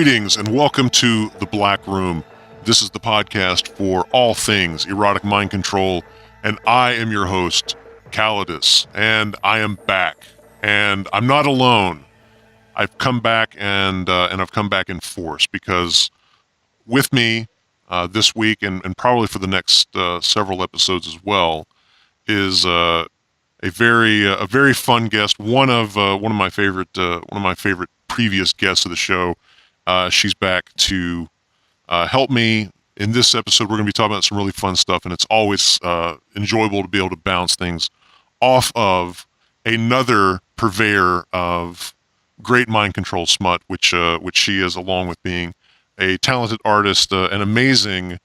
Greetings and welcome to The Black Room. This is the podcast for all things erotic mind control, and I am your host, Callidus, and I am back. And I'm not alone. I've come back and I've come back in force because with me this week and probably for the next several episodes as well is a very fun guest. One of my favorite previous guests of the show. She's back to help me in this episode. We're going to be talking about some really fun stuff, and it's always enjoyable to be able to bounce things off of another purveyor of great mind control smut, which she is, along with being a talented artist, an amazing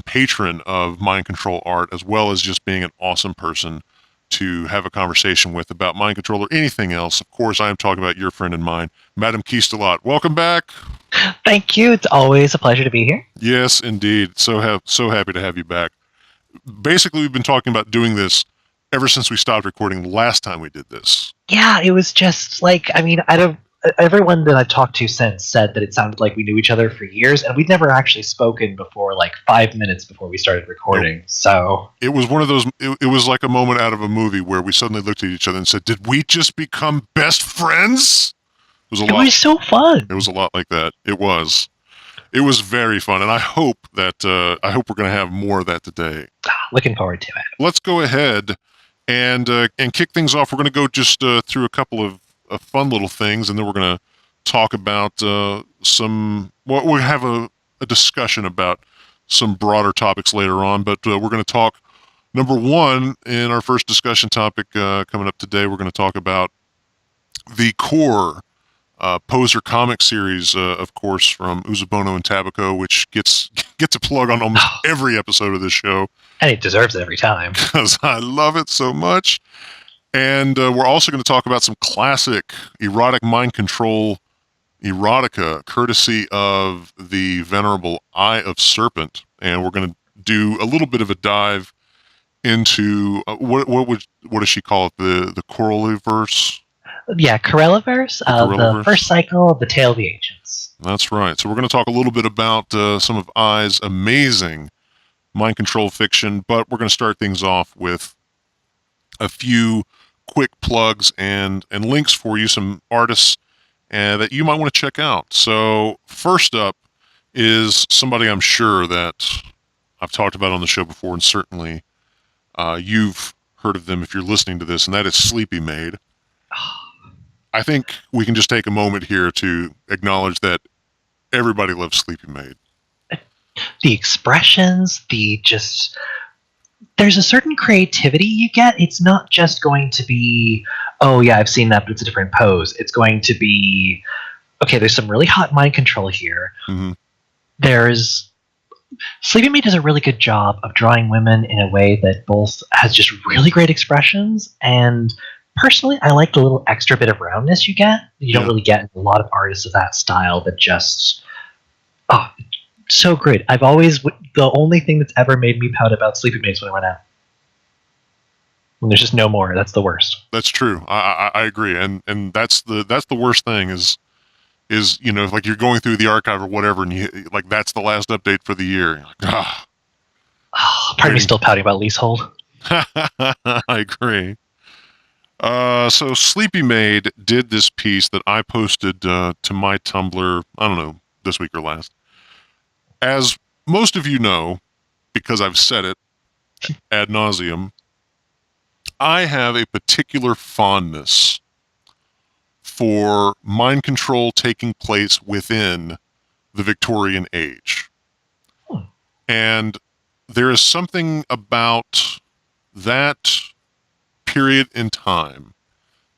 patron of mind control art, as well as just being an awesome person to have a conversation with about mind control or anything else. Of course, I am talking about your friend and mine, Madam Kistulot. Welcome back. Thank you. It's always a pleasure to be here. Yes, indeed. So happy to have you back. Basically, we've been talking about doing this ever since we stopped recording last time we did this. Yeah, it was just like, everyone that I've talked to since said that it sounded like we knew each other for years, and we'd never actually spoken before, like 5 minutes before we started recording. Nope. So it was one of those. It was like a moment out of a movie where we suddenly looked at each other and said, "Did we just become best friends?" It was so fun. It was a lot like that. It was very fun, and I hope we're going to have more of that today. Looking forward to it. Let's go ahead and kick things off. We're going to go just through a couple of fun little things, and then we're going to talk about we'll have a discussion about some broader topics later on, but we're going to talk, number one, in our first discussion topic coming up today, we're going to talk about the core poser comic series, of course, from Uzobono and Tabico, which gets a plug on almost every episode of this show. And it deserves it every time. Because I love it so much. And we're also going to talk about some classic erotic mind control erotica, courtesy of the venerable Eye of Serpent. And we're going to do a little bit of a dive into what does she call it? The Corelliverse? Yeah, Corelliverse, the first cycle of the Tale of the Ancients. That's right. So we're going to talk a little bit about some of Eye's amazing mind control fiction, but we're going to start things off with a few quick plugs and links for you, some artists that you might want to check out. So first up is somebody I'm sure that I've talked about on the show before, and certainly you've heard of them if you're listening to this, and that is Sleepymaid. I think we can just take a moment here to acknowledge that everybody loves Sleepymaid. The expressions, there's a certain creativity you get. It's not just going to be, oh yeah, I've seen that, but it's a different pose. It's going to be, okay, there's some really hot mind control here. Mm-hmm. Sleepymaid does a really good job of drawing women in a way that both has just really great expressions, and personally, I like the little extra bit of roundness you get. You don't really get a lot of artists of that style that just, so great. The only thing that's ever made me pout about Sleepymaid is when I run out. When there's just no more, that's the worst. That's true. I agree, and that's the worst thing is like you're going through the archive or whatever, and you like that's the last update for the year. You're like, part of me still pouting about leasehold. I agree. So Sleepymaid did this piece that I posted to my Tumblr, I don't know, this week or last. As most of you know, because I've said it ad nauseum, I have a particular fondness for mind control taking place within the Victorian age. And there is something about that period in time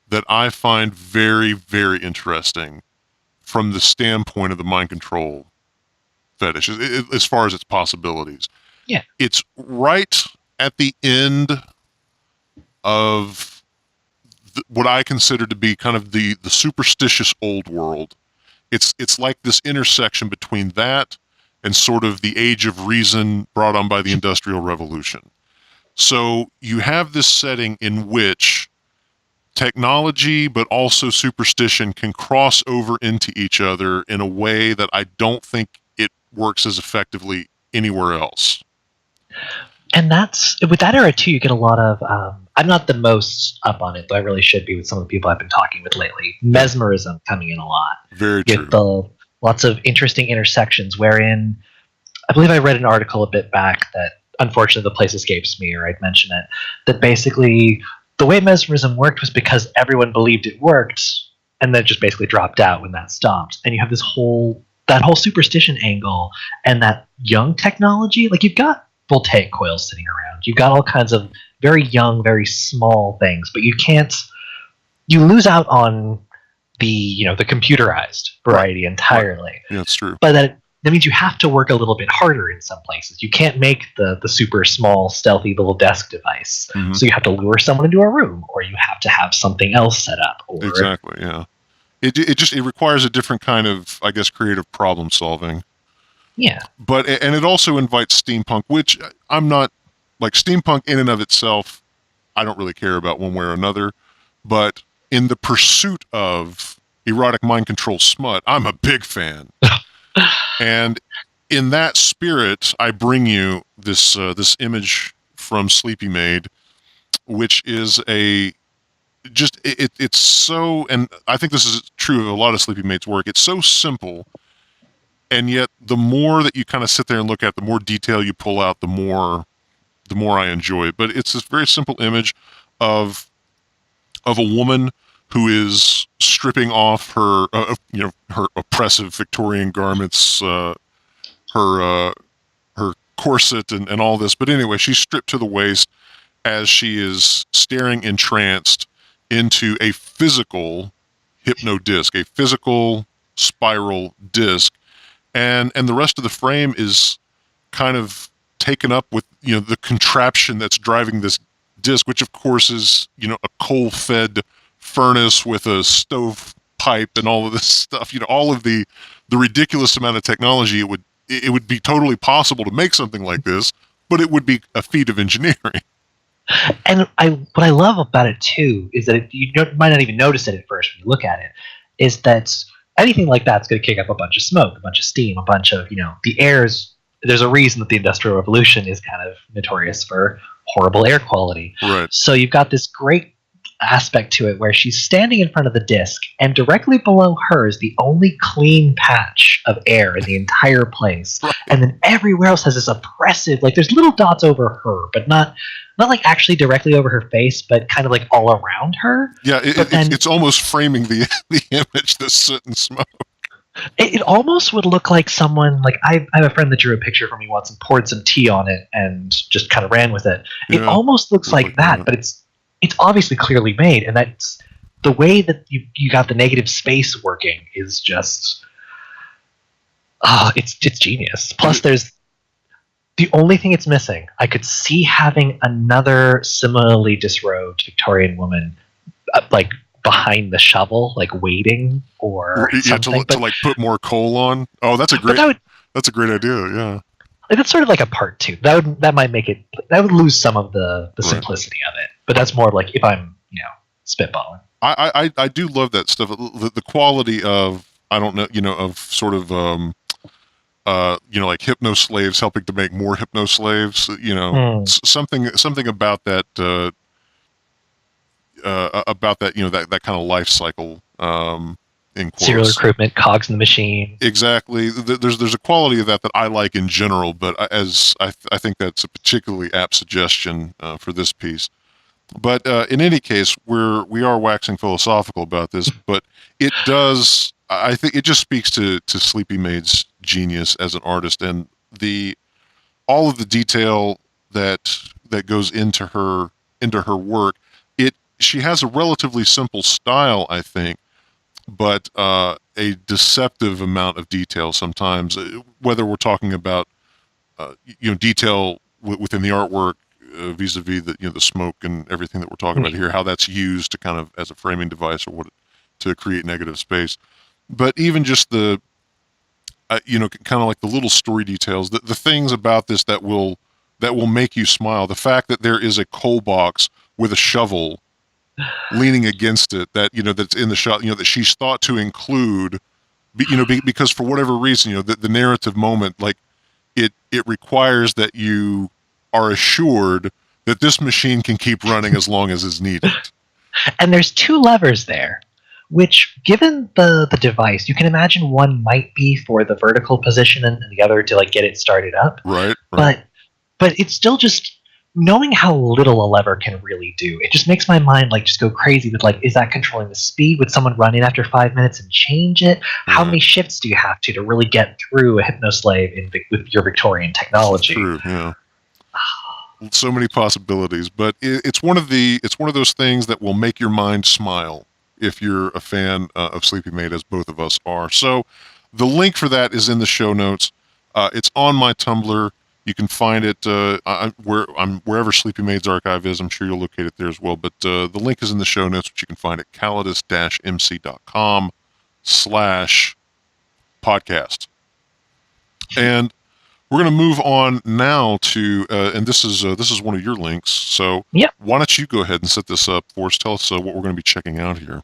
that I find very, very interesting from the standpoint of the mind control fetish, as far as its possibilities. Yeah. It's right at the end of what I consider to be kind of the superstitious old world. It's like this intersection between that and sort of the age of reason brought on by the Industrial Revolution. So you have this setting in which technology, but also superstition can cross over into each other in a way that I don't think it works as effectively anywhere else. And that's with that era too. You get a lot of. I'm not the most up on it, though I really should be with some of the people I've been talking with lately. Mesmerism coming in a lot. Very You true. get lots of interesting intersections wherein I believe I read an article a bit back that unfortunately the place escapes me, or I'd mention it, that basically the way mesmerism worked was because everyone believed it worked, and then it just basically dropped out when that stopped. And you have that whole superstition angle and that young technology. Like you've got voltaic coils sitting around. You've got all kinds of very young, very small things, but you lose out on the computerized variety entirely. Yeah, that's true. But that means you have to work a little bit harder in some places. You can't make the super small, stealthy little desk device. Mm-hmm. So you have to lure someone into a room, or you have to have something else set up. Exactly, yeah. It requires a different kind of, I guess, creative problem solving. Yeah. And it also invites steampunk, which I'm not, like, steampunk in and of itself, I don't really care about one way or another. But in the pursuit of erotic mind control smut, I'm a big fan. And in that spirit, I bring you this image from Sleepymaid, which is it's so, and I think this is true of a lot of Sleepymaid's work. It's so simple, and yet the more that you kind of sit there and look at, the more detail you pull out, the more I enjoy it. But it's this very simple image of a woman who is stripping off her oppressive Victorian garments, her corset and all this. But anyway, she's stripped to the waist as she is staring entranced into a physical hypno disc, a physical spiral disc, and the rest of the frame is kind of taken up with the contraption that's driving this disc, which of course is a coal-fed furnace with a stove pipe and all of this stuff. All of the ridiculous amount of technology. It would be totally possible to make something like this, but it would be a feat of engineering. And what I love about it too is that you might not even notice it at first when you look at it, is that anything like that's going to kick up a bunch of smoke, a bunch of steam, a bunch of the airs. There's a reason that the Industrial Revolution is kind of notorious for horrible air quality. Right. So you've got this great aspect to it where she's standing in front of the disc, and directly below her is the only clean patch of air in the entire place. Right. And then everywhere else has this oppressive, like there's little dots over her, but not like actually directly over her face, but kind of like all around her. Yeah, it's almost framing the image, the soot and smoke. It almost would look like someone, like I have a friend that drew a picture for me once and poured some tea on it and just kind of ran with it. It almost looks like that, but it's obviously clearly made, and that's the way that you got the negative space working is just it's genius. Plus there's the only thing it's missing. I could see having another similarly disrobed Victorian woman like behind the shovel, like waiting or something. To like put more coal on. Oh, that's a great idea. Yeah. That's sort of like a part two. That might make it. That would lose some of the simplicity of it. But that's more like if I'm spitballing. I do love that stuff. The quality of, I don't know, of sort of like hypno slaves helping to make more hypno slaves. Something about that. That kind of life cycle. In quotes. Serial recruitment, cogs in the machine. Exactly. There's a quality of that I like in general, but as I think that's a particularly apt suggestion for this piece. But in any case, we are waxing philosophical about this, but it does. I think it just speaks to Sleepymaid's genius as an artist, and all of the detail that goes into her work. She has a relatively simple style, I think, but a deceptive amount of detail sometimes, whether we're talking about detail within the artwork vis-a-vis the smoke and everything that we're talking about here, how that's used to kind of as a framing device or to create negative space. But even just the kind of like the little story details, the things about this that will make you smile, the fact that there is a coal box with a shovel leaning against it, that, that's in the shot, that she's thought to include, because for whatever reason, the narrative moment, like it requires that you are assured that this machine can keep running as long as is needed. And there's two levers there, which, given the device, you can imagine one might be for the vertical position and the other to like get it started up. Right. But it's still just knowing how little a lever can really do. It just makes my mind like just go crazy with like, is that controlling the speed? Would someone run in after 5 minutes and change it? How many shifts do you have to really get through a hypnoslave with your Victorian technology? True. Yeah. So many possibilities, but it's one of those things that will make your mind smile if you're a fan of Sleepymaid, as both of us are. So the link for that is in the show notes. It's on my Tumblr. You can find it wherever Sleepymaid's archive is. I'm sure you'll locate it there as well. But the link is in the show notes, which you can find at callidus-mc.com/podcast. And we're going to move on now to, and this is one of your links. So Why don't you go ahead and set this up for us? Tell us what we're going to be checking out here.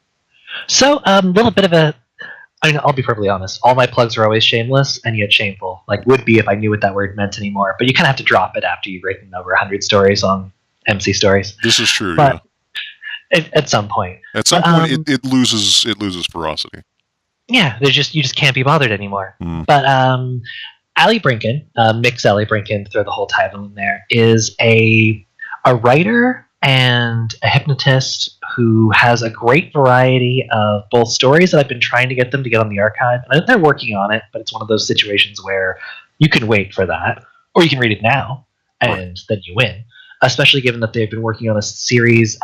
So a little bit of a, I'll be perfectly honest. All my plugs are always shameless and yet shameful. Like would be if I knew what that word meant anymore. But you kind of have to drop it after you've written over 100 stories on MC Stories. This is true. But at some point. At some point, it loses ferocity. Yeah, you just can't be bothered anymore. But Ally Brinken, Mix Ally Brinken, throw the whole title in there, is a writer and a hypnotist who has a great variety of both stories that I've been trying to get them to get on the archive. And they're working on it, but it's one of those situations where you can wait for that, or you can read it now, and then you win. Especially given that they've been working on a series,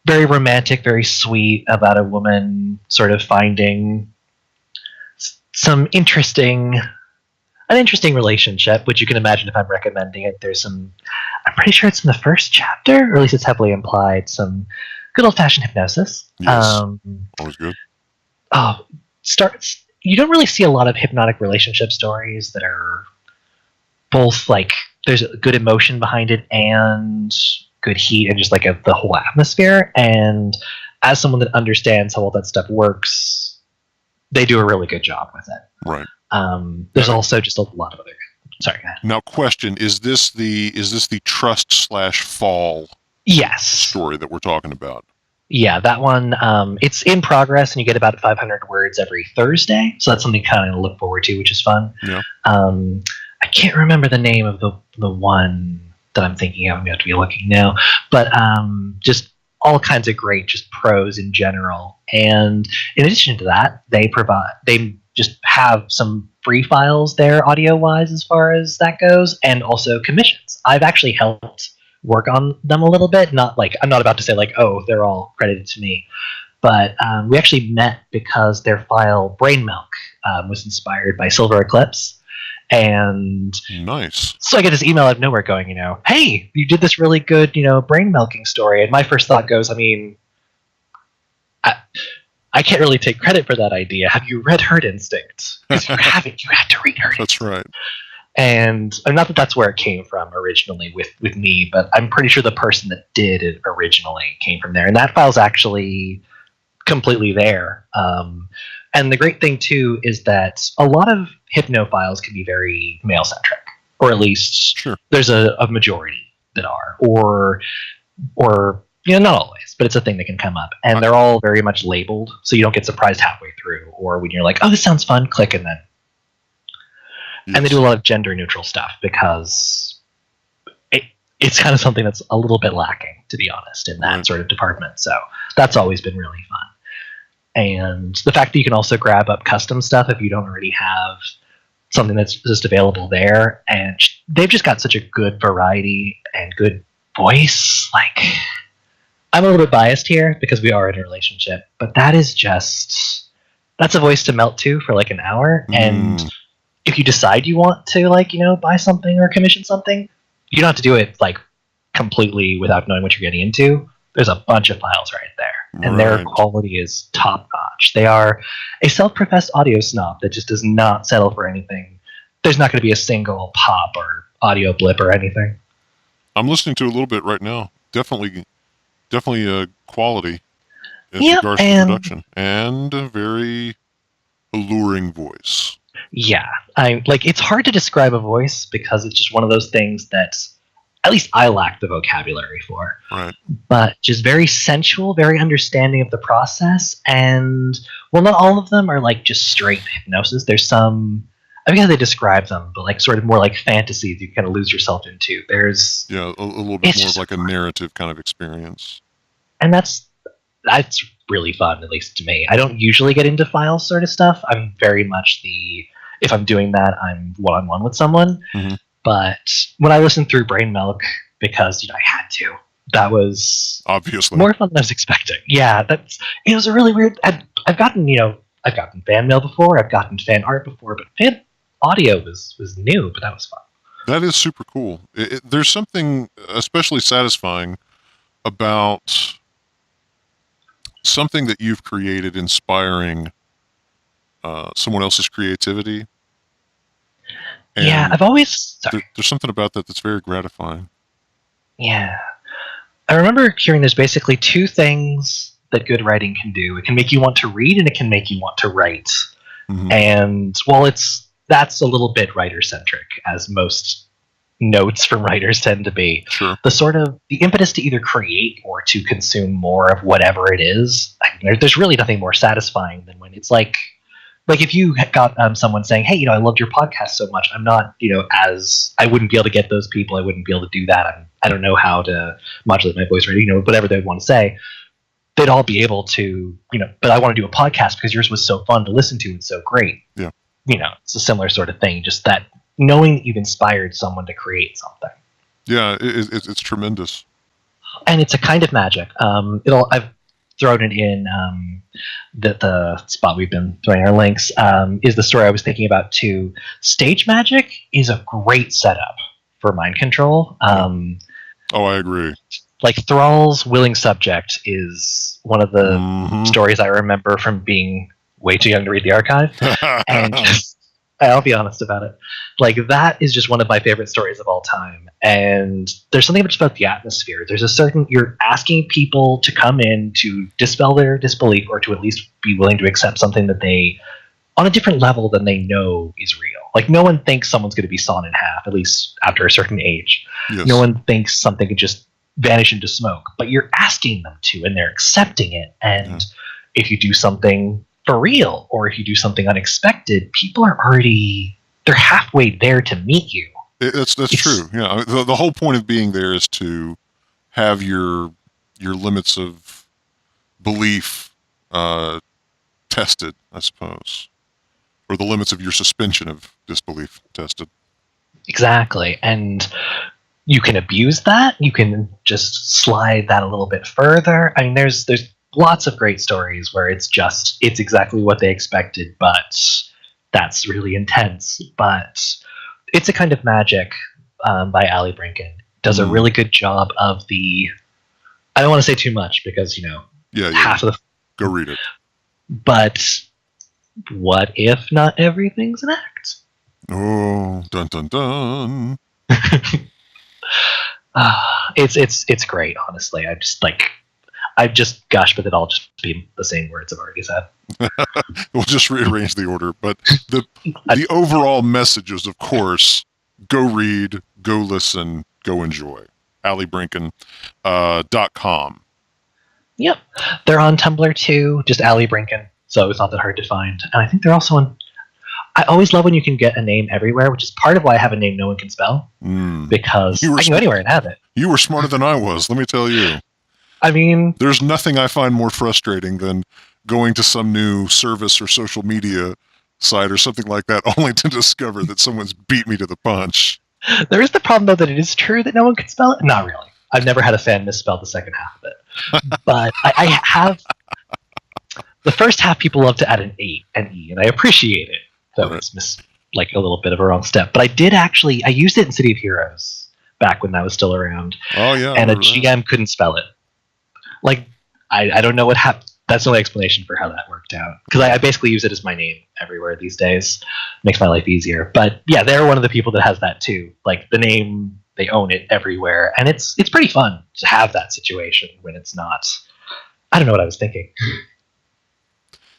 very romantic, very sweet, about a woman sort of finding an interesting relationship, which you can imagine if I'm recommending it. I'm pretty sure it's in the first chapter, or at least it's heavily implied, some good old-fashioned hypnosis. Yes, always good. You don't really see a lot of hypnotic relationship stories that are both like, there's a good emotion behind it and good heat and just like the whole atmosphere. And as someone that understands how all that stuff works, they do a really good job with it. Right. There's also just a lot of other. Sorry. Now, question: Is this the trust/fall? Yes. Story that we're talking about. Yeah, that one. It's in progress, and you get about 500 words every Thursday, so that's something kind of to look forward to, which is fun. Yeah. I can't remember the name of the one that I'm thinking of. I'm going to have to be looking now, but just all kinds of great just prose in general. And in addition to that, they just have some free files there audio wise as far as that goes, and also commissions. I've actually helped work on them a little bit. Not like, I'm not about to say like, oh, they're all credited to me, but we actually met because their file Brain Milk was inspired by Silver Eclipse. And nice. So I get this email out of nowhere going, hey, you did this really good, brain milking story. And my first thought goes, I can't really take credit for that idea. Have you read Herd Instinct? Because you haven't. You had to read Herd Instinct. That's right. And not that that's where it came from originally with me, but I'm pretty sure the person that did it originally came from there. And that file's actually completely there. And the great thing, too, is that a lot of hypnophiles can be very male-centric, or at least there's a majority that are, or not always, but it's a thing that can come up. And they're all very much labeled, so you don't get surprised halfway through, or when you're like, oh, this sounds fun, click, and then. Yes. And they do a lot of gender-neutral stuff, because it's kind of something that's a little bit lacking, to be honest, in that sort of department. So that's always been really fun. And the fact that you can also grab up custom stuff if you don't already have something that's just available there. And they've just got such a good variety and good voice. Like, I'm a little bit biased here because we are in a relationship, but that's a voice to melt to for like an hour. And if you decide you want to buy something or commission something, you don't have to do it like completely without knowing what you're getting into. There's a bunch of files right there. And their quality is top notch. They are a self-professed audio snob that just does not settle for anything. There's not going to be a single pop or audio blip or anything. I'm listening to a little bit right now. Definitely definitely quality as Yeah, regards to and production, and a very alluring voice. yeah, it's hard to describe a voice because it's just one of those things that at least I lack the vocabulary for. Right. But just very sensual, very understanding of the process, and well, not all of them are like just straight hypnosis. There's some, I forget how they describe them, but like sort of more like fantasies you kind of lose yourself into. There's a little bit more of like a narrative kind of experience, and that's really fun, at least to me. I don't usually get into files sort of stuff. I'm very much if I'm doing that, I'm one-on-one with someone. Mm-hmm. But when I listened through Brain Milk, because I had to, that was obviously more fun than I was expecting. Yeah, it was a really weird. I've gotten fan mail before, I've gotten fan art before, but fan audio was new, but that was fun. That is super cool. There's something especially satisfying about something that you've created inspiring someone else's creativity. And yeah, I've always... There's something about that that's very gratifying. Yeah. I remember hearing there's basically two things that good writing can do. It can make you want to read, and it can make you want to write. Mm-hmm. And, well, that's a little bit writer-centric, as most notes from writers tend to be. Sure. The impetus to either create or to consume more of whatever it is. There's really nothing more satisfying than when it's like if you got someone saying, hey, I loved your podcast so much. I'm not, I wouldn't be able to get those people. I wouldn't be able to do that. I don't know how to modulate my voice, or, whatever they want to say. They'd all be able to, but I want to do a podcast because yours was so fun to listen to and so great. Yeah. It's a similar sort of thing. Just that knowing that you've inspired someone to create something. Yeah, it's tremendous. And it's a kind of magic. I've thrown it in the spot we've been throwing our links, is the story I was thinking about too. Stage magic is a great setup for mind control. Oh, I agree. Like Thrall's willing subject is one of the stories I remember from being way too young to read the archive. And I'll be honest about it. Like, that is just one of my favorite stories of all time. And there's something just about the atmosphere. You're asking people to come in to dispel their disbelief, or to at least be willing to accept something that they, on a different level than they know is real. Like, no one thinks someone's going to be sawn in half, at least after a certain age. Yes. No one thinks something could just vanish into smoke, but you're asking them to, and they're accepting it. And if you do something for real, or if you do something unexpected, people are they're halfway there to meet you. That's true. Yeah, the whole point of being there is to have your limits of belief tested, I suppose, or the limits of your suspension of disbelief tested. Exactly, and you can abuse that. You can just slide that a little bit further. I mean, there's lots of great stories where it's exactly what they expected, but that's really intense. But it's a kind of magic by Ally Brinken. Does a really good job of I don't want to say too much because, half of the... Go read it. But what if not everything's an act? Oh, dun dun dun. It's great, honestly. I just gush, but it all just be the same words I've already said. We'll just rearrange the order, but the overall message is, of course, go read, go listen, go enjoy. AllyBrinken.com. Yep. They're on Tumblr too, just Ally Brinken, so it's not that hard to find. And I think they're also on... I always love when you can get a name everywhere, which is part of why I have a name no one can spell, because I can go anywhere and have it. You were smarter than I was, let me tell you. I mean... There's nothing I find more frustrating than going to some new service or social media site or something like that, only to discover that someone's beat me to the punch. There is the problem, though, that it is true that no one can spell it. Not really. I've never had a fan misspell the second half of it. But I have... The first half, people love to add an E, and I appreciate it. Though it's a little bit of a wrong step. But I used it in City of Heroes back when that was still around. Oh, yeah. And a GM couldn't spell it. Like, I don't know what happened. That's the only explanation for how that worked out. Because I basically use it as my name everywhere these days. Makes my life easier. But yeah, they're one of the people that has that too. Like, the name they own it everywhere, and it's pretty fun to have that situation when it's not. I don't know what I was thinking.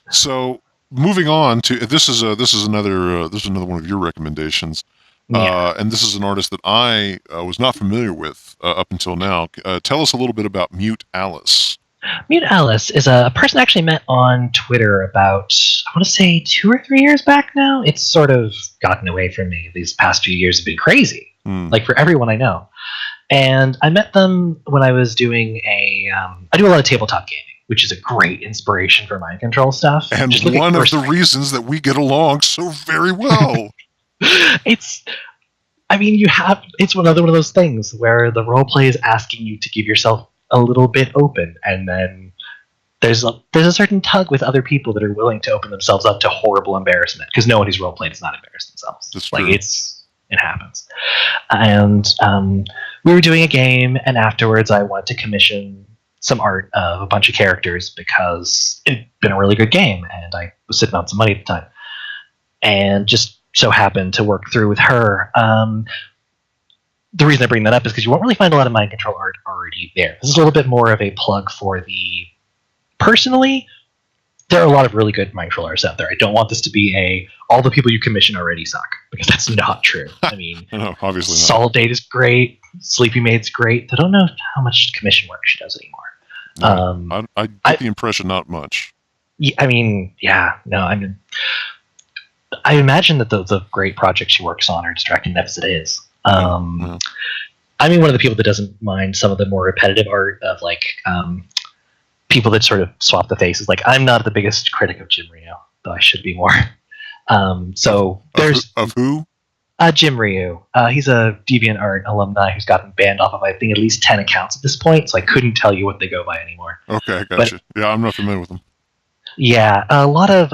So moving on to this is another one of your recommendations, and this is an artist that I was not familiar with up until now. Tell us a little bit about Mute Alice. Mute Alice is a person I actually met on Twitter about, I want to say 2 or 3 years back now. It's sort of gotten away from me. These past few years have been crazy, like for everyone I know. And I met them when I was doing I do a lot of tabletop gaming, which is a great inspiration for mind control stuff. And one of the reasons that we get along so very well. It's one of those things where the role play is asking you to give yourself a little bit open, and then there's a certain tug with other people that are willing to open themselves up to horrible embarrassment, because no one who's role played does not embarrass themselves. That's like true. It happens. And we were doing a game, and afterwards I wanted to commission some art of a bunch of characters because it'd been a really good game, and I was sitting on some money at the time, and just so happened to work through with her. The reason I bring that up is because you won't really find a lot of mind control art already there. This is a little bit more of a plug for the... Personally, there are a lot of really good mind control artists out there. I don't want this to be all the people you commission already suck, because that's not true. I mean, no, obviously not. Solid Date is great. Sleepymaid's great. I don't know how much commission work she does anymore. No, I get the impression not much. I imagine that the great projects she works on are distracting enough as it is. I'm one of the people that doesn't mind some of the more repetitive art of people that sort of swap the faces. Like, I'm not the biggest critic of Jim Ryu, though I should be more. So there's of who? Jim Ryu. He's a DeviantArt alumni who's gotten banned off of I think at least 10 accounts at this point. So I couldn't tell you what they go by anymore. Okay, gotcha. Yeah, I'm not familiar with them. Yeah, a lot of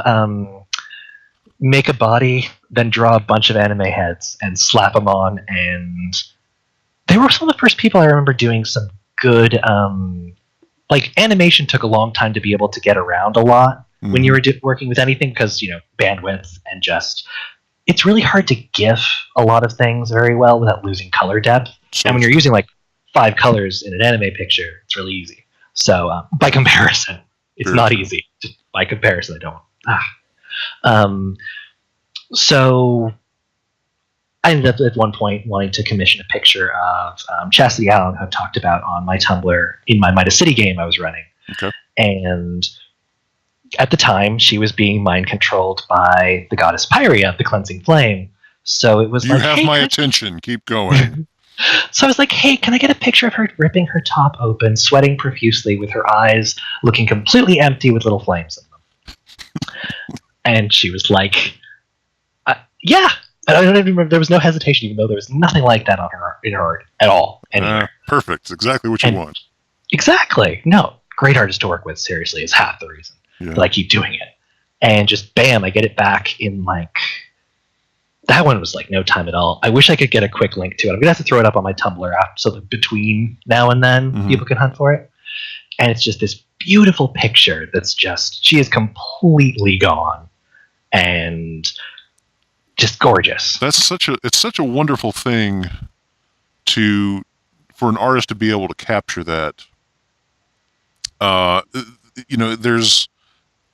make a body, then draw a bunch of anime heads and slap them on, and they were some of the first people I remember doing some good animation. Took a long time to be able to get around a lot when you were working with anything, because bandwidth and just it's really hard to GIF a lot of things very well without losing color depth. And when you're using 5 colors in an anime picture, it's really easy. So by comparison, it's not easy. Just by comparison, I don't. So I ended up at one point wanting to commission a picture of Chastity Allen, who I've talked about on my Tumblr in my Midas City game I was running. Okay. And at the time, she was being mind controlled by the goddess Pyria, the cleansing flame. So it was you have my attention. Keep going. So I was like, hey, can I get a picture of her ripping her top open, sweating profusely, with her eyes looking completely empty with little flames in them? And she was like, yeah. I don't even remember. There was no hesitation, even though there was nothing like that in her art at all. Perfect. Exactly what you want. Exactly. No, great artist to work with, seriously, is half the reason that I keep doing it. And just, bam, I get it back in that one was no time at all. I wish I could get a quick link to it. I'm going to have to throw it up on my Tumblr so that between now and then people can hunt for it. And it's just this beautiful picture that's just, she is completely gone and just gorgeous. It's such a wonderful thing for an artist to be able to capture that. There's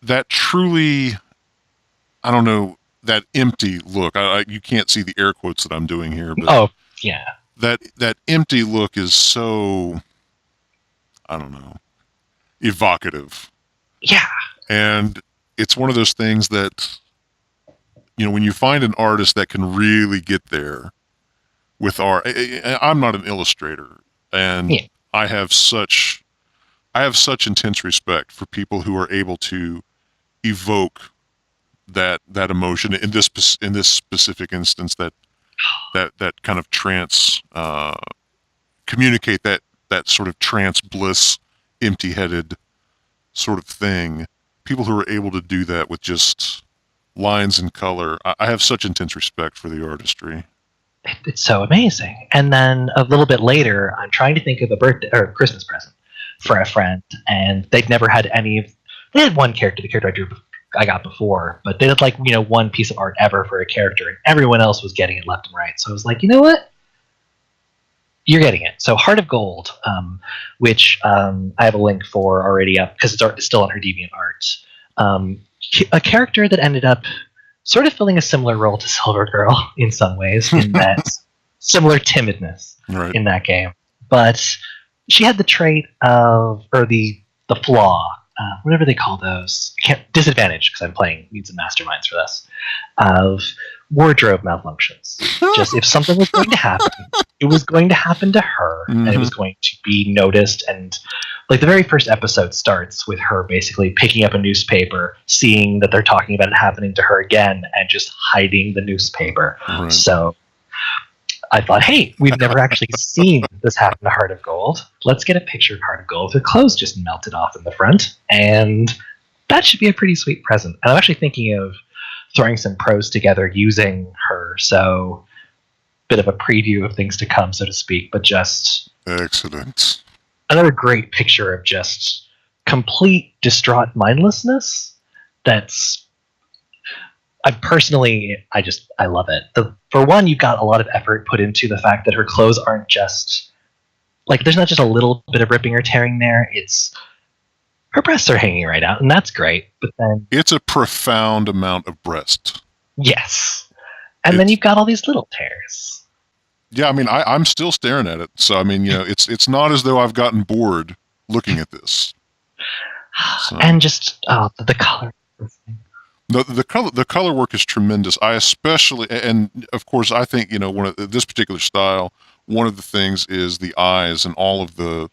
that truly, I don't know, that empty look. You can't see the air quotes that I'm doing here, but that empty look is so, I don't know, evocative. Yeah. And it's one of those things that, when you find an artist that can really get there with art. I'm not an illustrator, and I have such intense respect for people who are able to evoke that emotion in this specific instance, that kind of trance, communicate that sort of trance bliss, empty-headed sort of thing. People who are able to do that with just lines and color. I have such intense respect for the artistry. It's so amazing. And then a little bit later, I'm trying to think of a birthday or Christmas present for a friend, and they'd never had they had one character, the character I got before, but they had one piece of art ever for a character, and everyone else was getting it left and right. So I was like, you know what? You're getting it. So Heart of Gold, which I have a link for already up because it's still on her DeviantArt. A character that ended up sort of filling a similar role to Silver Girl in some ways, in that similar timidness in that game. But she had the trait of, or the flaw, whatever they call those, disadvantage, because I'm playing Needs and Masterminds for this, of wardrobe malfunctions. Just if something was going to happen, it was going to happen to her, and it was going to be noticed. And like the very first episode starts with her basically picking up a newspaper, seeing that they're talking about it happening to her again, and just hiding the newspaper. So I thought, hey, we've never actually seen this happen to Heart of Gold. Let's get a picture of Heart of Gold with her clothes just melted off in the front, and that should be a pretty sweet present. And I'm actually thinking of throwing some pros together using her, so bit of a preview of things to come, so to speak, but just excellent. Another great picture of just complete distraught mindlessness. That's I love it. For one, you've got a lot of effort put into the fact that her clothes aren't just like, there's not just a little bit of ripping or tearing there. It's her breasts are hanging right out, and that's great. But then it's a profound amount of breast. Yes, and then you've got all these little tears. Yeah, I mean, I'm still staring at it. So I mean, it's not as though I've gotten bored looking at this. So. And just the color. The color work is tremendous. I especially, and of course, I think this particular style. One of the things is the eyes and all of the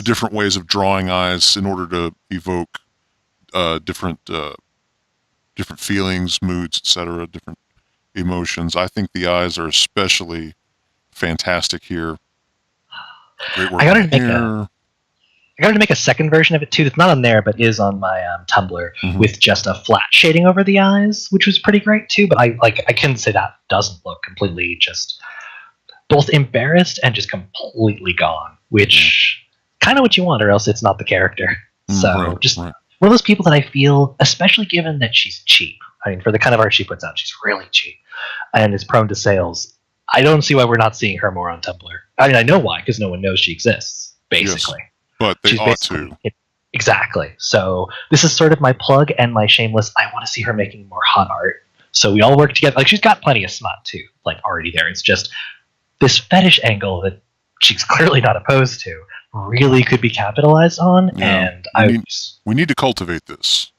different ways of drawing eyes in order to evoke different feelings, moods, etc., different emotions. I think the eyes are especially fantastic here. Great work. I got to make a second version of it too. That's not on there, but is on my Tumblr with just a flat shading over the eyes, which was pretty great too. But I couldn't say that doesn't look completely just both embarrassed and just completely gone, which kind of what you want, or else it's not the character. So one of those people that I feel, especially given that she's cheap. I mean, for the kind of art she puts out, she's really cheap and is prone to sales. I don't see why we're not seeing her more on Tumblr. I mean, I know why, because no one knows she exists, basically. Yes, but they ought to. Exactly. So this is sort of my plug and my shameless, I want to see her making more hot art. So we all work together. Like, she's got plenty of smut, too, like, already there. It's just this fetish angle that she's clearly not opposed to really could be capitalized on, and we need to cultivate this.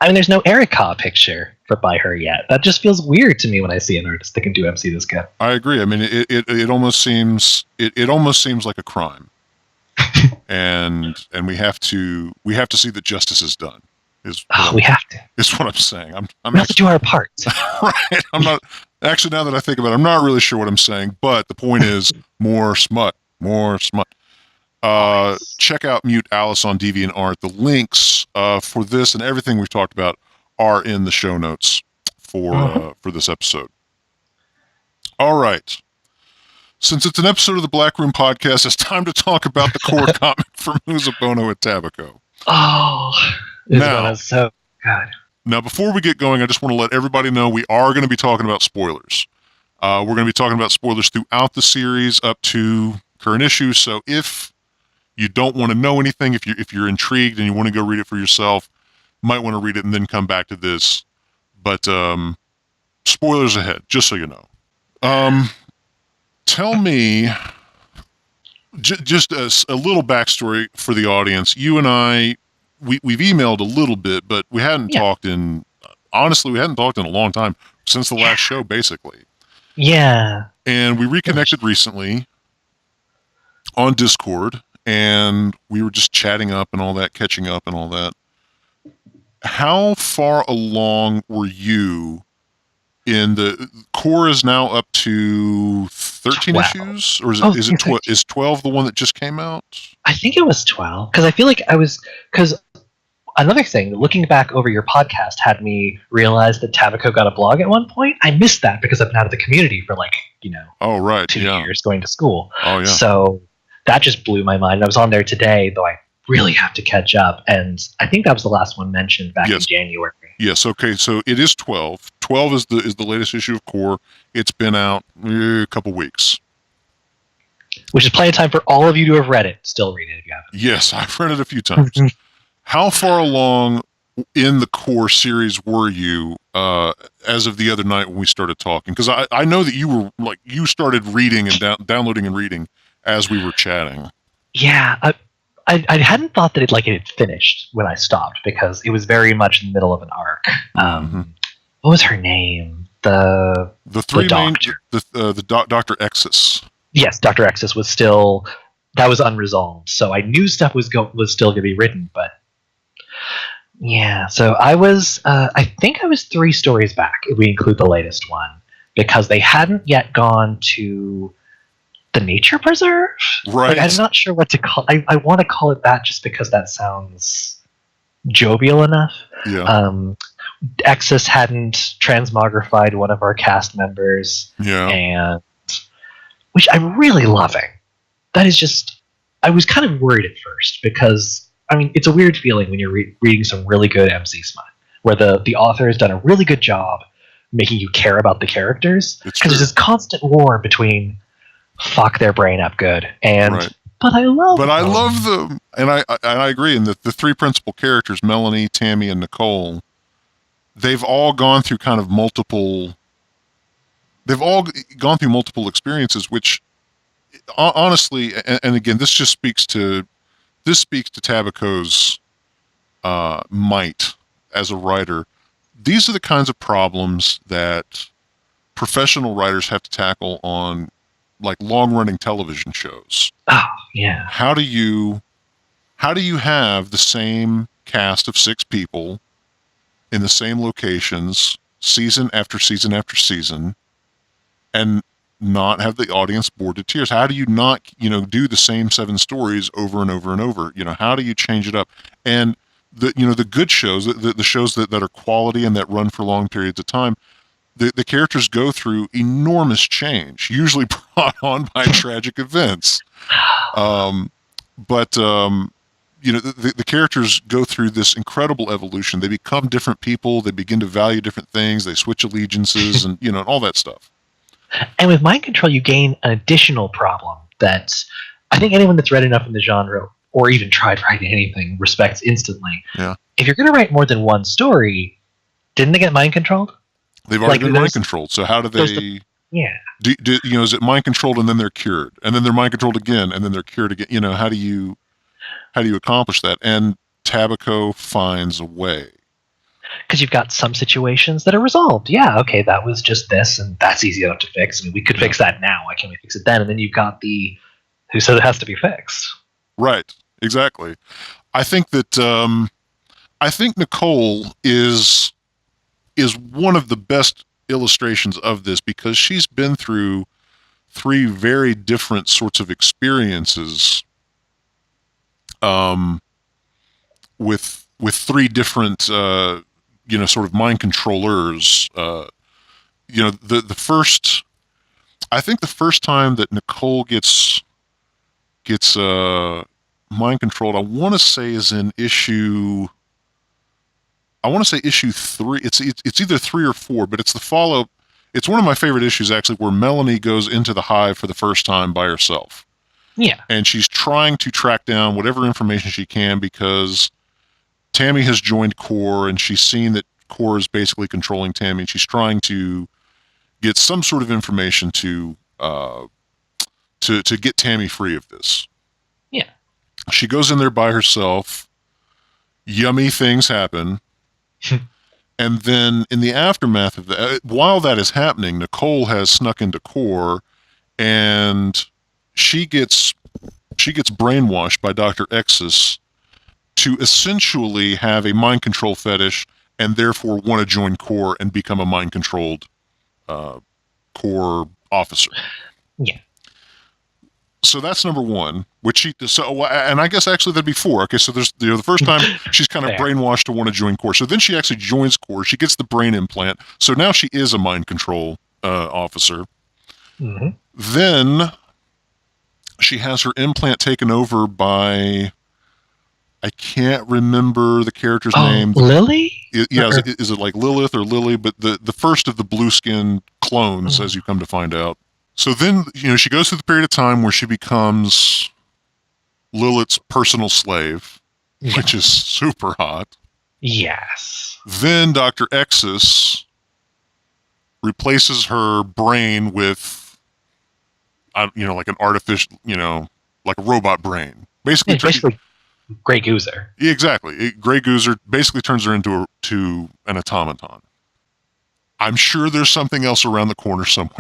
I mean, there's no Erica picture by her yet. That just feels weird to me when I see an artist that can do MC this good. I agree. I mean, it almost seems like a crime, and we have to see that justice is done. We have to. Is what I'm saying. We have to do our part. Right. I'm not actually. Now that I think about it, I'm not really sure what I'm saying. But the point is, more smut. More smut. Check out Mute Alice on DeviantArt. The links for this and everything we've talked about are in the show notes for this episode. All right. Since it's an episode of the Black Room Podcast, it's time to talk about the core comic from Uzobono and Tabico. Oh, Uzobono's so good. Now, before we get going, I just want to let everybody know we are going to be talking about spoilers. We're going to be talking about spoilers throughout the series up to current issues. So if you don't want to know anything, if you're intrigued and you want to go read it for yourself, you might want to read it and then come back to this. But spoilers ahead, just so you know. Tell me, just a little backstory for the audience. You and I, we've emailed a little bit, but we hadn't talked in a long time, since the last show, basically. Yeah. And we reconnected recently on Discord, and we were just chatting up and all that, catching up and all that. How far along were you in the core? Is now up to 13 issues, or is 12 the one that just came out? I think it was 12, because I feel like because another thing, looking back over your podcast had me realize that Tabico got a blog at one point. I missed that because I've been out of the community for 2 years going to school. Oh yeah. So that just blew my mind. I was on there today, though I really have to catch up, and I think that was the last one mentioned back in January. Yes, okay, so it is 12. 12 is the latest issue of Core. It's been out a couple weeks. Which is plenty of time for all of you to have read it. Still read it if you haven't. Yes, I've read it a few times. How far along in the core series were you as of the other night when we started talking? Because I know that you started reading and downloading and reading as we were chatting. Yeah, I hadn't thought that it had finished when I stopped, because it was very much in the middle of an arc. What was her name? The doctor. Dr. Exis. Yes, Dr. Exis was still, that was unresolved. So I knew stuff was still going to be written, but yeah. So I think I was 3 stories back if we include the latest one, because they hadn't yet gone to the nature preserve. Right. I'm not sure what to call. I want to call it that just because that sounds jovial enough. Yeah. Exis hadn't transmogrified one of our cast members. Yeah. And which I'm really loving. That is just, I was kind of worried at first, because it's a weird feeling when you're reading some really good MC smut, where the author has done a really good job making you care about the characters, because there's this constant war between fuck their brain up good and right. but I love them, and I agree. And the 3 principal characters, Melanie, Tammy, and Nicole, they've all gone through multiple experiences, which honestly, and again, this speaks to Tabico's might as a writer. These are the kinds of problems that professional writers have to tackle on long-running television shows. Oh, yeah. How do you have the same cast of 6 people in the same locations season after season after season and not have the audience bored to tears? How do you not, do the same 7 stories over and over and over? How do you change it up? And the good shows, the shows that are quality and that run for long periods of time, the characters go through enormous change, usually brought on by tragic events. But the characters go through this incredible evolution. They become different people. They begin to value different things. They switch allegiances and, all that stuff. And with mind control, you gain an additional problem that I think anyone that's read enough in the genre, or even tried writing anything, respects instantly. Yeah. If you're going to write more than one story, didn't they get mind controlled? They've already been mind controlled. So how do they? Yeah. Is it mind controlled and then they're cured, and then they're mind controlled again, and then they're cured again? How do you accomplish that? And Tabico finds a way. Because you've got some situations that are resolved. Yeah, okay, that was just this, and that's easy enough to fix. We could fix that now. Why can't we fix it then? And then you've got who said it has to be fixed. Right. Exactly. I think that Nicole is one of the best illustrations of this, because she's been through 3 very different sorts of experiences with 3 different sort of mind controllers. The first, I think the first time that Nicole gets mind controlled, I want to say is in issue 3. It's either 3 or 4, but it's the follow. It's one of my favorite issues, actually, where Melanie goes into the hive for the first time by herself. Yeah. And she's trying to track down whatever information she can, because Tammy has joined Core, and she's seen that Core is basically controlling Tammy, and she's trying to get some sort of information to get Tammy free of this. Yeah. She goes in there by herself. Yummy things happen. And then in the aftermath of that, while that is happening, Nicole has snuck into Core, and she gets brainwashed by Dr. Exis to essentially have a mind control fetish, and therefore want to join Core and become a mind controlled Core officer. Yeah. So that's number 1, and I guess actually that'd be 4. Okay, so there's the first time she's kind of brainwashed to want to join Core. So then she actually joins Core. She gets the brain implant. So now she is a mind control officer. Mm-hmm. Then she has her implant taken over by, I can't remember the character's name. Lily? Is it like Lilith or Lily? But the first of the blue skin clones, as you come to find out. So then, she goes through the period of time where she becomes Lilith's personal slave, which is super hot. Yes. Then Dr. Exus replaces her brain with, like an artificial, like a robot brain. Basically, Grey Goozer. Yeah, exactly. Grey Goozer basically turns her into an automaton. I'm sure there's something else around the corner somewhere.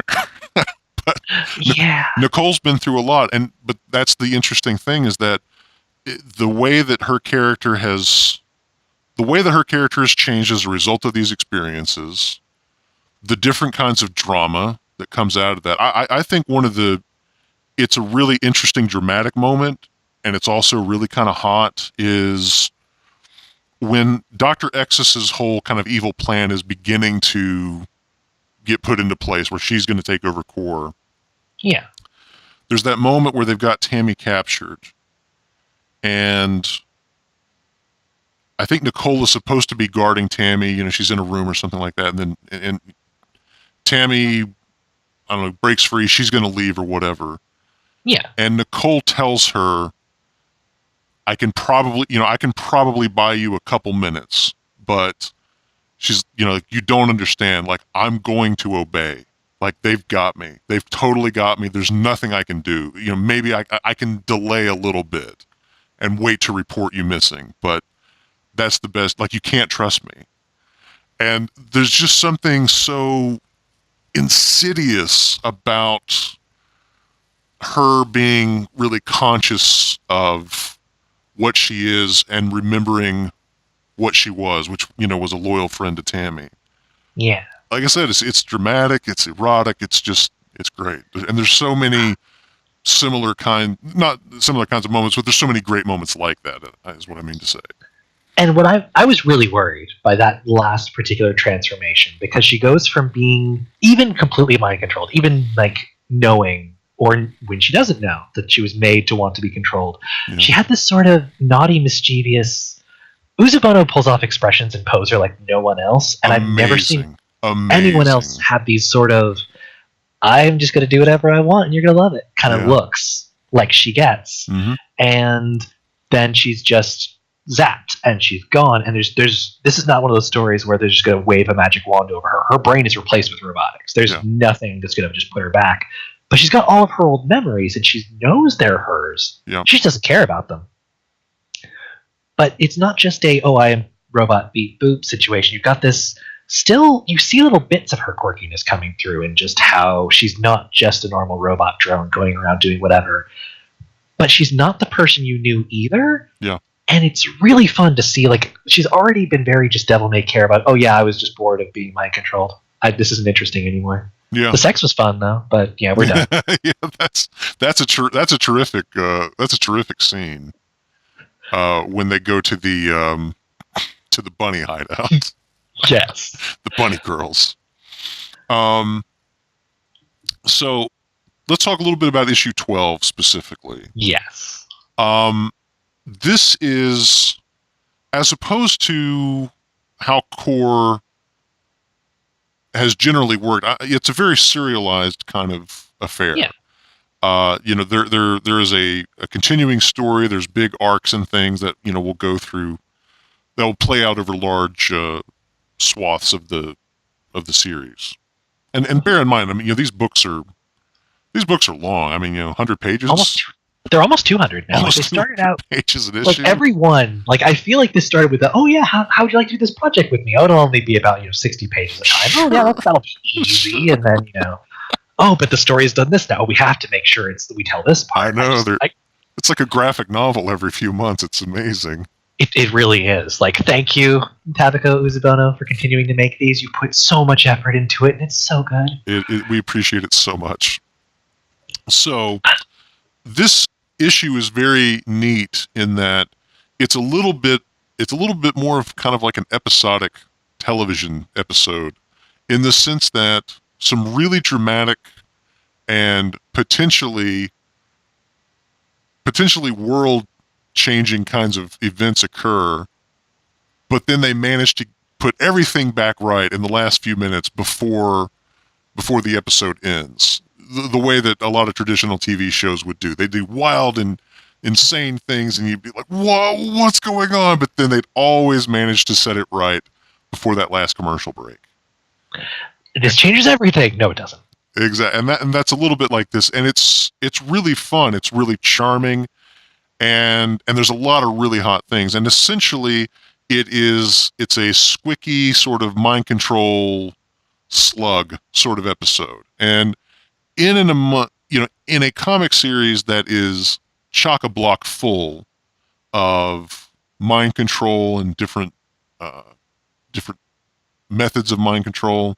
But yeah. Nicole's been through a lot, but that's the interesting thing is that the way that her character has changed as a result of these experiences, the different kinds of drama that comes out of that. I think it's a really interesting dramatic moment, and it's also really kind of hot, is when Dr. Exus's whole kind of evil plan is beginning to get put into place, where she's going to take over Core. Yeah. There's that moment where they've got Tammy captured, and I think Nicole is supposed to be guarding Tammy. She's in a room or something like that, and Tammy, I don't know, breaks free. She's going to leave or whatever. Yeah. And Nicole tells her, I can probably buy you a couple minutes, but she's, you don't understand. Like, I'm going to obey. Like, they've got me. They've totally got me. There's nothing I can do. Maybe I can delay a little bit and wait to report you missing, but that's the best. Like, you can't trust me. And there's just something so insidious about her being really conscious of what she is and remembering what she was, which, was a loyal friend to Tammy. Yeah. Like I said, it's dramatic, it's erotic, it's great. And there's so many not similar kinds of moments, but there's so many great moments like that, is what I mean to say. And what I was really worried by that last particular transformation, because she goes from being even completely mind controlled, even like knowing, or when she doesn't know, that she was made to want to be controlled. Yeah. She had this sort of naughty, mischievous. Uzobono pulls off expressions in Poser like no one else, and I've never seen anyone else have these sort of "I'm just going to do whatever I want and you're going to love it" kind of looks like she gets. Mm-hmm. And then she's just zapped and she's gone. And this is not one of those stories where they're just going to wave a magic wand over her. Her brain is replaced with robotics. There's nothing that's going to just put her back. But she's got all of her old memories, and she knows they're hers. Yeah. She just doesn't care about them. But it's not just I am robot beep boop situation. You've got this, still, you see little bits of her quirkiness coming through, and just how she's not just a normal robot drone going around doing whatever. But she's not the person you knew either. Yeah. And it's really fun to see, like, she's already been very just devil may care about, I was just bored of being mind controlled. This isn't interesting anymore. Yeah. The sex was fun though, but yeah, we're done. Yeah, that's a terrific scene. When they go to the bunny hideout. Yes. The bunny girls. So let's talk a little bit about issue 12 specifically. Yes. This is, as opposed to how Core has generally worked, it's a very serialized kind of affair. Yeah. There is a continuing story. There's big arcs and things that will go through. They'll play out over large swaths of the series. And bear in mind, these books are long. 100 pages. They're almost 200 now. Almost they started out pages an like issue. Everyone. Like, I feel like this started with how would you like to do this project with me? It'll only be about 60 pages a time. Oh yeah, that'll be easy. And then but the story has done this now. We have to make sure we tell this part. I know. It's like a graphic novel every few months. It's amazing. It really is. Like, thank you, Tabico Uzobono, for continuing to make these. You put so much effort into it, and it's so good. We appreciate it so much. So, this issue is very neat in that it's a little bit more of kind of like an episodic television episode, in the sense that some really dramatic and potentially world-changing kinds of events occur, but then they manage to put everything back right in the last few minutes before the episode ends. the way that a lot of traditional TV shows would do. They do wild and insane things, and you'd be like, "Whoa, what's going on?" But then they'd always manage to set it right before that last commercial break. This changes everything. No, it doesn't. Exactly, and that's a little bit like this, and it's really fun. It's really charming, and there's a lot of really hot things. And essentially, it's a squicky sort of mind control slug sort of episode. And in a comic series that is chock-a-block full of mind control and different methods of mind control,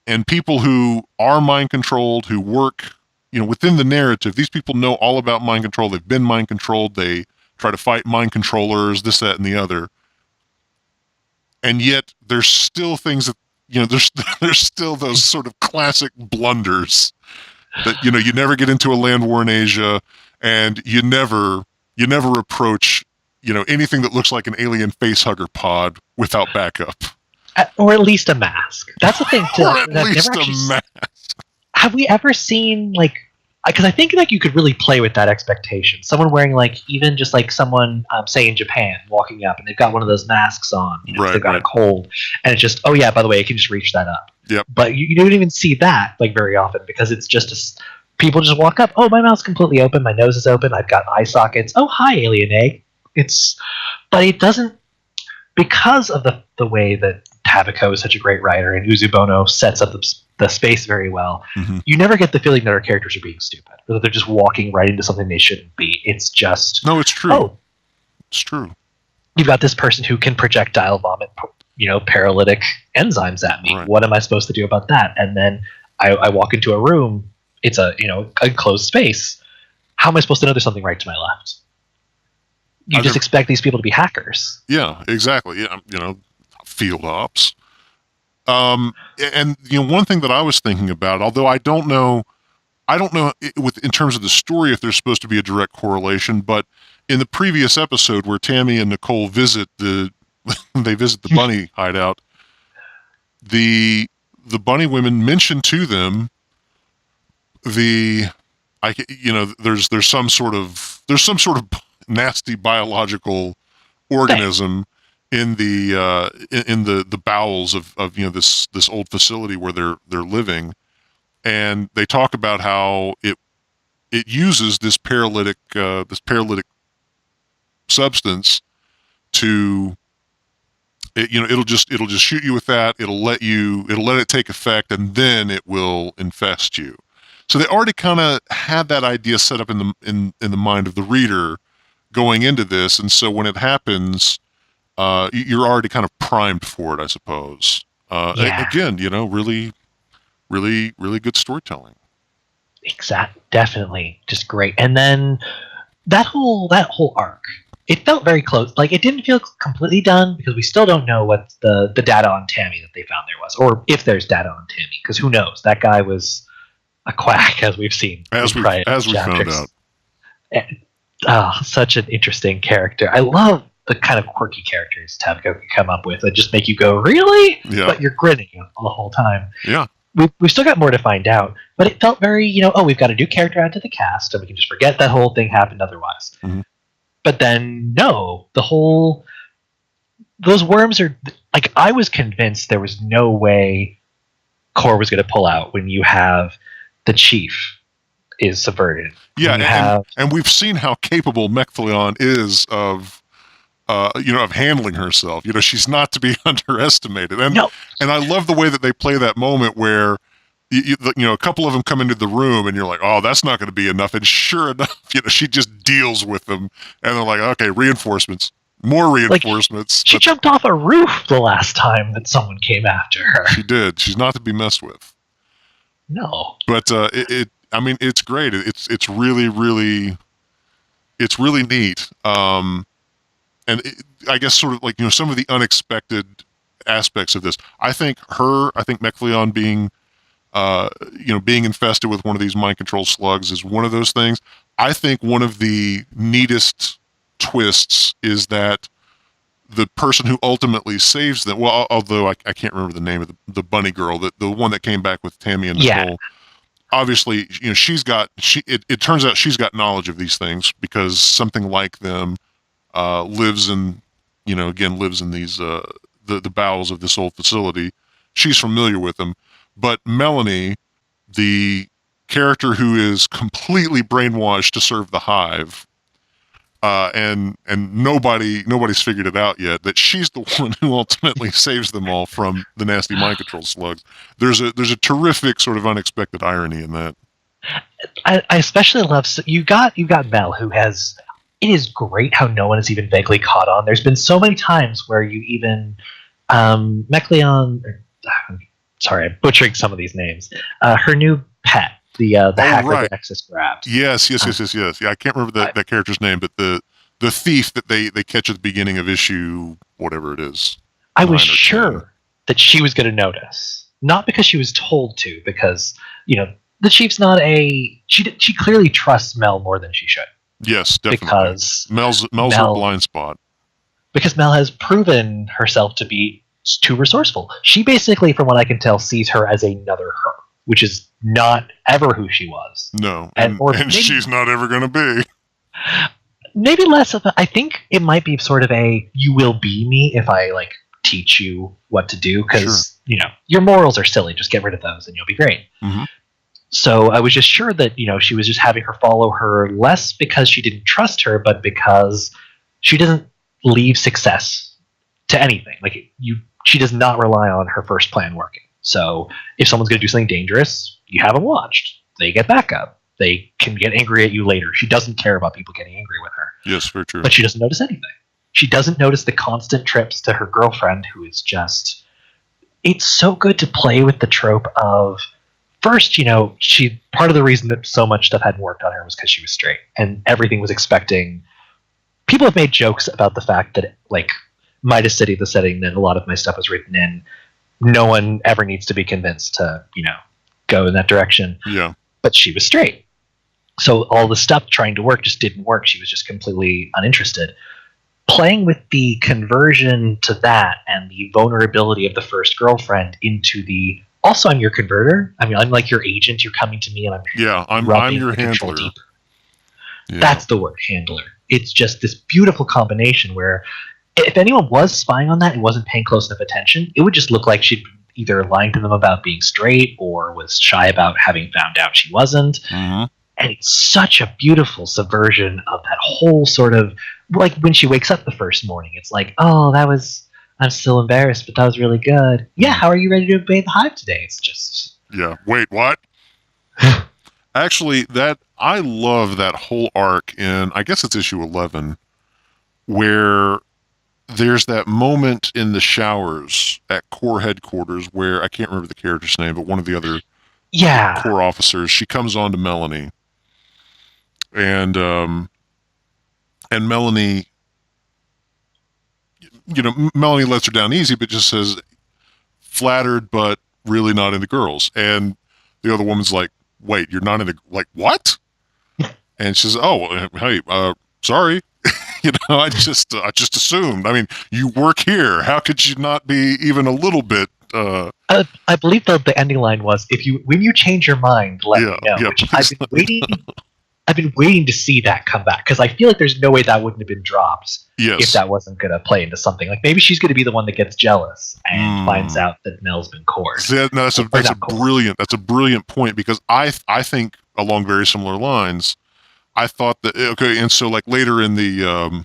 and people who are mind controlled, who work, within the narrative. These people know all about mind control. They've been mind controlled. They try to fight mind controllers, this, that, and the other. And yet there's still things that, there's still those sort of classic blunders that, you never get into a land war in Asia, and you never approach, anything that looks like an alien facehugger pod without backup. Or at least a mask. That's the thing too. Or at least a mask. Have we ever seen, like, because I think like you could really play with that expectation. Someone wearing, like, even just like someone, say in Japan, walking up and they've got one of those masks on, right, they've got a cold, and it's just, oh yeah, by the way, you can just reach that up. Yep. But you don't even see that like very often, because it's just people just walk up. Oh, my mouth's completely open. My nose is open. I've got eye sockets. Oh, hi, alien egg. But it doesn't, because of the way that Tabico is such a great writer and Uzobono sets up the space very well. Mm-hmm. You never get the feeling that our characters are being stupid, or that they're just walking right into something they shouldn't be. It's just, no, it's true. Oh, it's true. You've got this person who can projectile vomit, paralytic enzymes at me. Right. What am I supposed to do about that? And then I walk into a room. It's a enclosed space. How am I supposed to know there's something right to my left? You just expect these people to be hackers. Yeah, exactly. Yeah, field ops. And one thing that I was thinking about, although I don't know in terms of the story if there's supposed to be a direct correlation, but in the previous episode where Tammy and Nicole visit the bunny hideout, the bunny women mention to them there's some sort of nasty biological organism in the bowels of this old facility where they're living, and they talk about how it uses this paralytic substance to it'll just shoot you with that. It'll let it take effect, and then it will infest you. So they already kind of had that idea set up in the mind of the reader going into this, and so when it happens, you're already kind of primed for it, I suppose. Again, really, really, really good storytelling. Exactly, definitely, just great. And then that whole arc, it felt very close. Like, it didn't feel completely done, because we still don't know what the data on Tammy that they found there was, or if there's data on Tammy, because who knows? That guy was a quack, as we've seen. As we found out. And, such an interesting character. I love the kind of quirky characters Tabico can come up with that just make you go, really? Yeah. But you're grinning the whole time. Yeah. We've still got more to find out, but it felt very, we've got a new character added to the cast, and we can just forget that whole thing happened otherwise. Mm-hmm. But then, no, those worms are, like, I was convinced there was no way Core was going to pull out when you have the chief is subverted. Yeah, and we've seen how capable Mechthelion is of handling herself. She's not to be underestimated. And I love the way that they play that moment where a couple of them come into the room and you're like, oh, that's not going to be enough. And sure enough, she just deals with them, and they're like, okay, reinforcements, more reinforcements. Like, she jumped off a roof the last time that someone came after her. She did. She's not to be messed with. No. But it's great. It's really, really, it's really neat. And I guess sort of like, some of the unexpected aspects of this. I think Mechthelion being infested with one of these mind control slugs is one of those things. I think one of the neatest twists is that the person who ultimately saves them, well, although I can't remember the name of the bunny girl, the one that came back with Tammy and Nicole. Obviously, it turns out she's got knowledge of these things because something like them lives in these the bowels of this old facility. She's familiar with them, but Melanie, the character who is completely brainwashed to serve the hive, and nobody's figured it out yet, that she's the one who ultimately saves them all from the nasty mind control slugs. There's a terrific sort of unexpected irony in that. I especially love, you got Mel, who has, it is great how no one is even vaguely caught on. There's been so many times where you even Mecleon, sorry, I'm butchering some of these names. Her new pet, the hacker right. that Nexus grabbed. Yes. Yeah, I can't remember that character's name, but the thief that they catch at the beginning of issue, whatever it is. I was sure that she was going to notice, not because she was told to, because the chief's not she clearly trusts Mel more than she should. Yes, definitely. Because Mel's her blind spot. Because Mel has proven herself to be too resourceful. She basically, from what I can tell, sees her as another her, which is not ever who she was. No, and she's not ever going to be. Maybe less of I think it might be sort of a, you will be me if I teach you what to do, because your morals are silly. Just get rid of those and you'll be great. Mm-hmm. So I was just sure that she was just having her follow her less because she didn't trust her, but because she doesn't leave success to anything. She does not rely on her first plan working. So if someone's going to do something dangerous, you haven't watched. They get backup. They can get angry at you later. She doesn't care about people getting angry with her. Yes, very true. But she doesn't notice anything. She doesn't notice the constant trips to her girlfriend, who is just... It's so good to play with the trope of... First, she part of the reason that so much stuff hadn't worked on her was because she was straight, and everything was expecting... People have made jokes about the fact that, Midas City, the setting that a lot of my stuff was written in, no one ever needs to be convinced to, go in that direction. Yeah. But she was straight. So all the stuff trying to work just didn't work. She was just completely uninterested. Playing with the conversion to that and the vulnerability of the first girlfriend into the, also I'm your converter. I mean, I'm like your agent. You're coming to me and I'm your handler. Yeah. That's the word, handler. It's just this beautiful combination where if anyone was spying on that and wasn't paying close enough attention, it would just look like she'd either lying to them about being straight or was shy about having found out she wasn't. Mm-hmm. And it's such a beautiful subversion of that whole sort of, when she wakes up the first morning, it's like, oh, I'm still embarrassed, but that was really good. Yeah, how are you ready to obey the hive today? It's just... Yeah, wait, what? Actually, I love that whole arc in, I guess it's issue 11, where there's that moment in the showers at Corps headquarters where, I can't remember the character's name, but one of the other Corps officers, she comes on to Melanie. And Melanie, Melanie lets her down easy, but just says, flattered, but really not into girls. And the other woman's like, wait, you're not into, what? And she says, oh, hey, sorry. I just assumed. I mean, you work here. How could you not be even a little bit? I believe the ending line was, when you change your mind, let me know. Yeah, which I've been waiting to see that come back, because I feel like there's no way that wouldn't have been dropped if that wasn't going to play into something. Maybe she's going to be the one that gets jealous and finds out that Mel's been cored. That's a brilliant point, because I think along very similar lines. I thought that, okay, and so later in the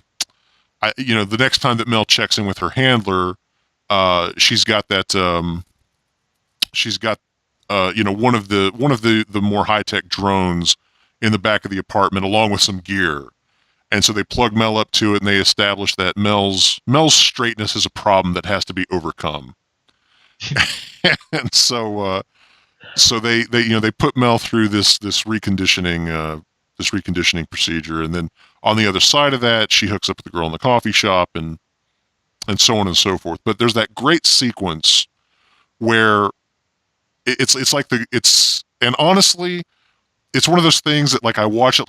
the next time that Mel checks in with her handler, she's got that one of the more high-tech drones in the back of the apartment along with some gear. And so they plug Mel up to it, and they establish that Mel's straightness is a problem that has to be overcome. And so they put Mel through this reconditioning procedure, and then on the other side of that, she hooks up with the girl in the coffee shop, and so on and so forth. But there's that great sequence where and honestly, it's one of those things that I watch it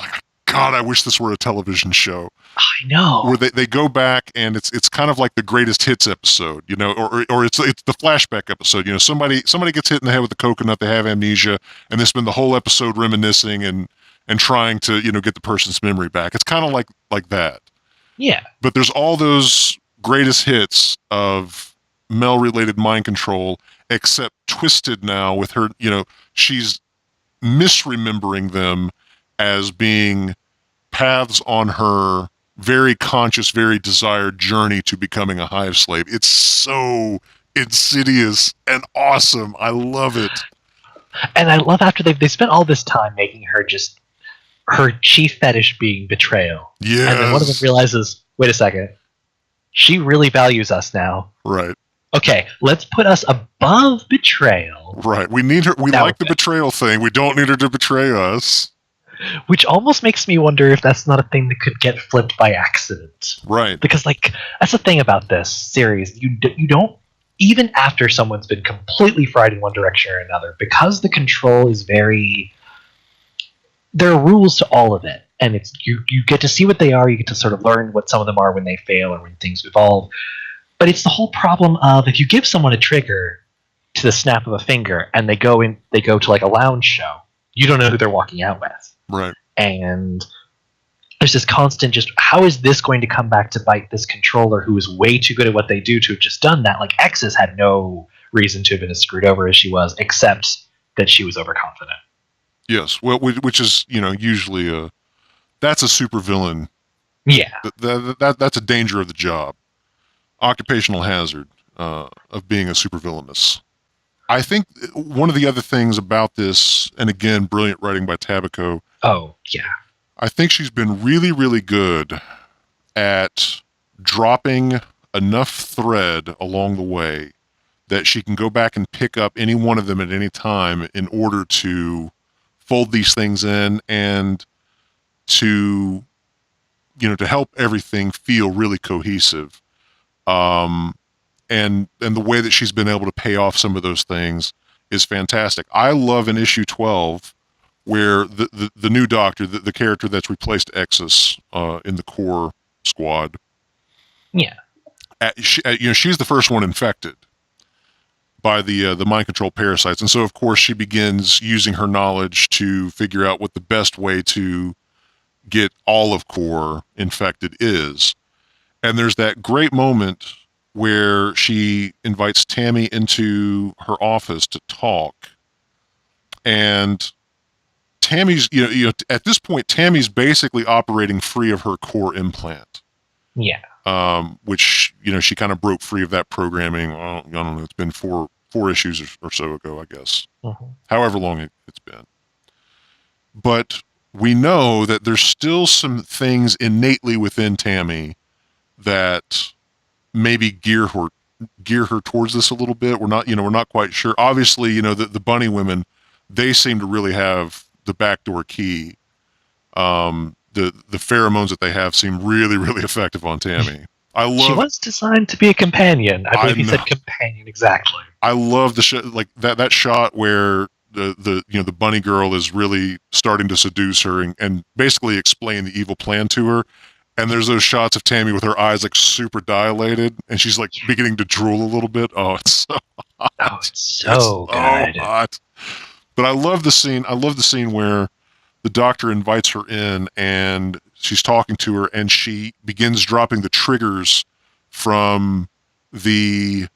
God, I wish this were a television show. I know. Where they go back and it's kind of like the greatest hits episode, or it's the flashback episode. Somebody gets hit in the head with a coconut, they have amnesia, and they spend the whole episode reminiscing and trying to get the person's memory back. It's kind of like that. Yeah. But there's all those greatest hits of Mel-related mind control, except twisted now with her. She's misremembering them as being paths on her very conscious, very desired journey to becoming a hive slave. It's so insidious and awesome. I love it. And I love after they spent all this time making her just her chief fetish being betrayal. Yes. And then one of them realizes, wait a second, she really values us now. Right. Okay, let's put us above betrayal. Right. We need her. We like the betrayal thing. We don't need her to betray us. Which almost makes me wonder if that's not a thing that could get flipped by accident. Right. Because, that's the thing about this series. You don't, even after someone's been completely fried in one direction or another, because the control is very... There are rules to all of it. And it's you get to see what they are, you get to sort of learn what some of them are when they fail or when things evolve. But it's the whole problem of if you give someone a trigger to the snap of a finger and they go to a lounge show, you don't know who they're walking out with. Right. And there's this constant just, how is this going to come back to bite this controller who is way too good at what they do to have just done that? X's had no reason to have been as screwed over as she was, except that she was overconfident. Yes. Well, which is, usually that's a supervillain. Yeah. That's a danger of the job. Occupational hazard of being a supervillainess. I think one of the other things about this, and again, brilliant writing by Tabico. Oh, yeah. I think she's been really, really good at dropping enough thread along the way that she can go back and pick up any one of them at any time in order to fold these things in and to help everything feel really cohesive. And the way that she's been able to pay off some of those things is fantastic. I love in issue 12 where the new doctor, the character that's replaced Exus in the core squad. Yeah. She's the first one infected by the mind control parasites, and so of course she begins using her knowledge to figure out what the best way to get all of core infected is. And there's that great moment where she invites Tammy into her office to talk. And Tammy's, at this point, Tammy's basically operating free of her core implant. Yeah. Which, she kind of broke free of that programming. I don't know. It's been four issues or so ago, I guess. Mm-hmm. However long it's been. But we know that there's still some things innately within Tammy that maybe gear her towards this a little bit. We're not quite sure. Obviously, the bunny women, they seem to really have the backdoor key. The pheromones that they have seem really, really effective on Tammy. She was designed to be a companion. I believe he said companion exactly. I love the shot, like that shot where the bunny girl is really starting to seduce her and basically explain the evil plan to her. And there's those shots of Tammy with her eyes super dilated, and she's beginning to drool a little bit. Oh, it's so hot. Oh, it's so good. So hot. But I love the scene. I love the scene where the doctor invites her in, and she's talking to her, and she begins dropping the triggers from the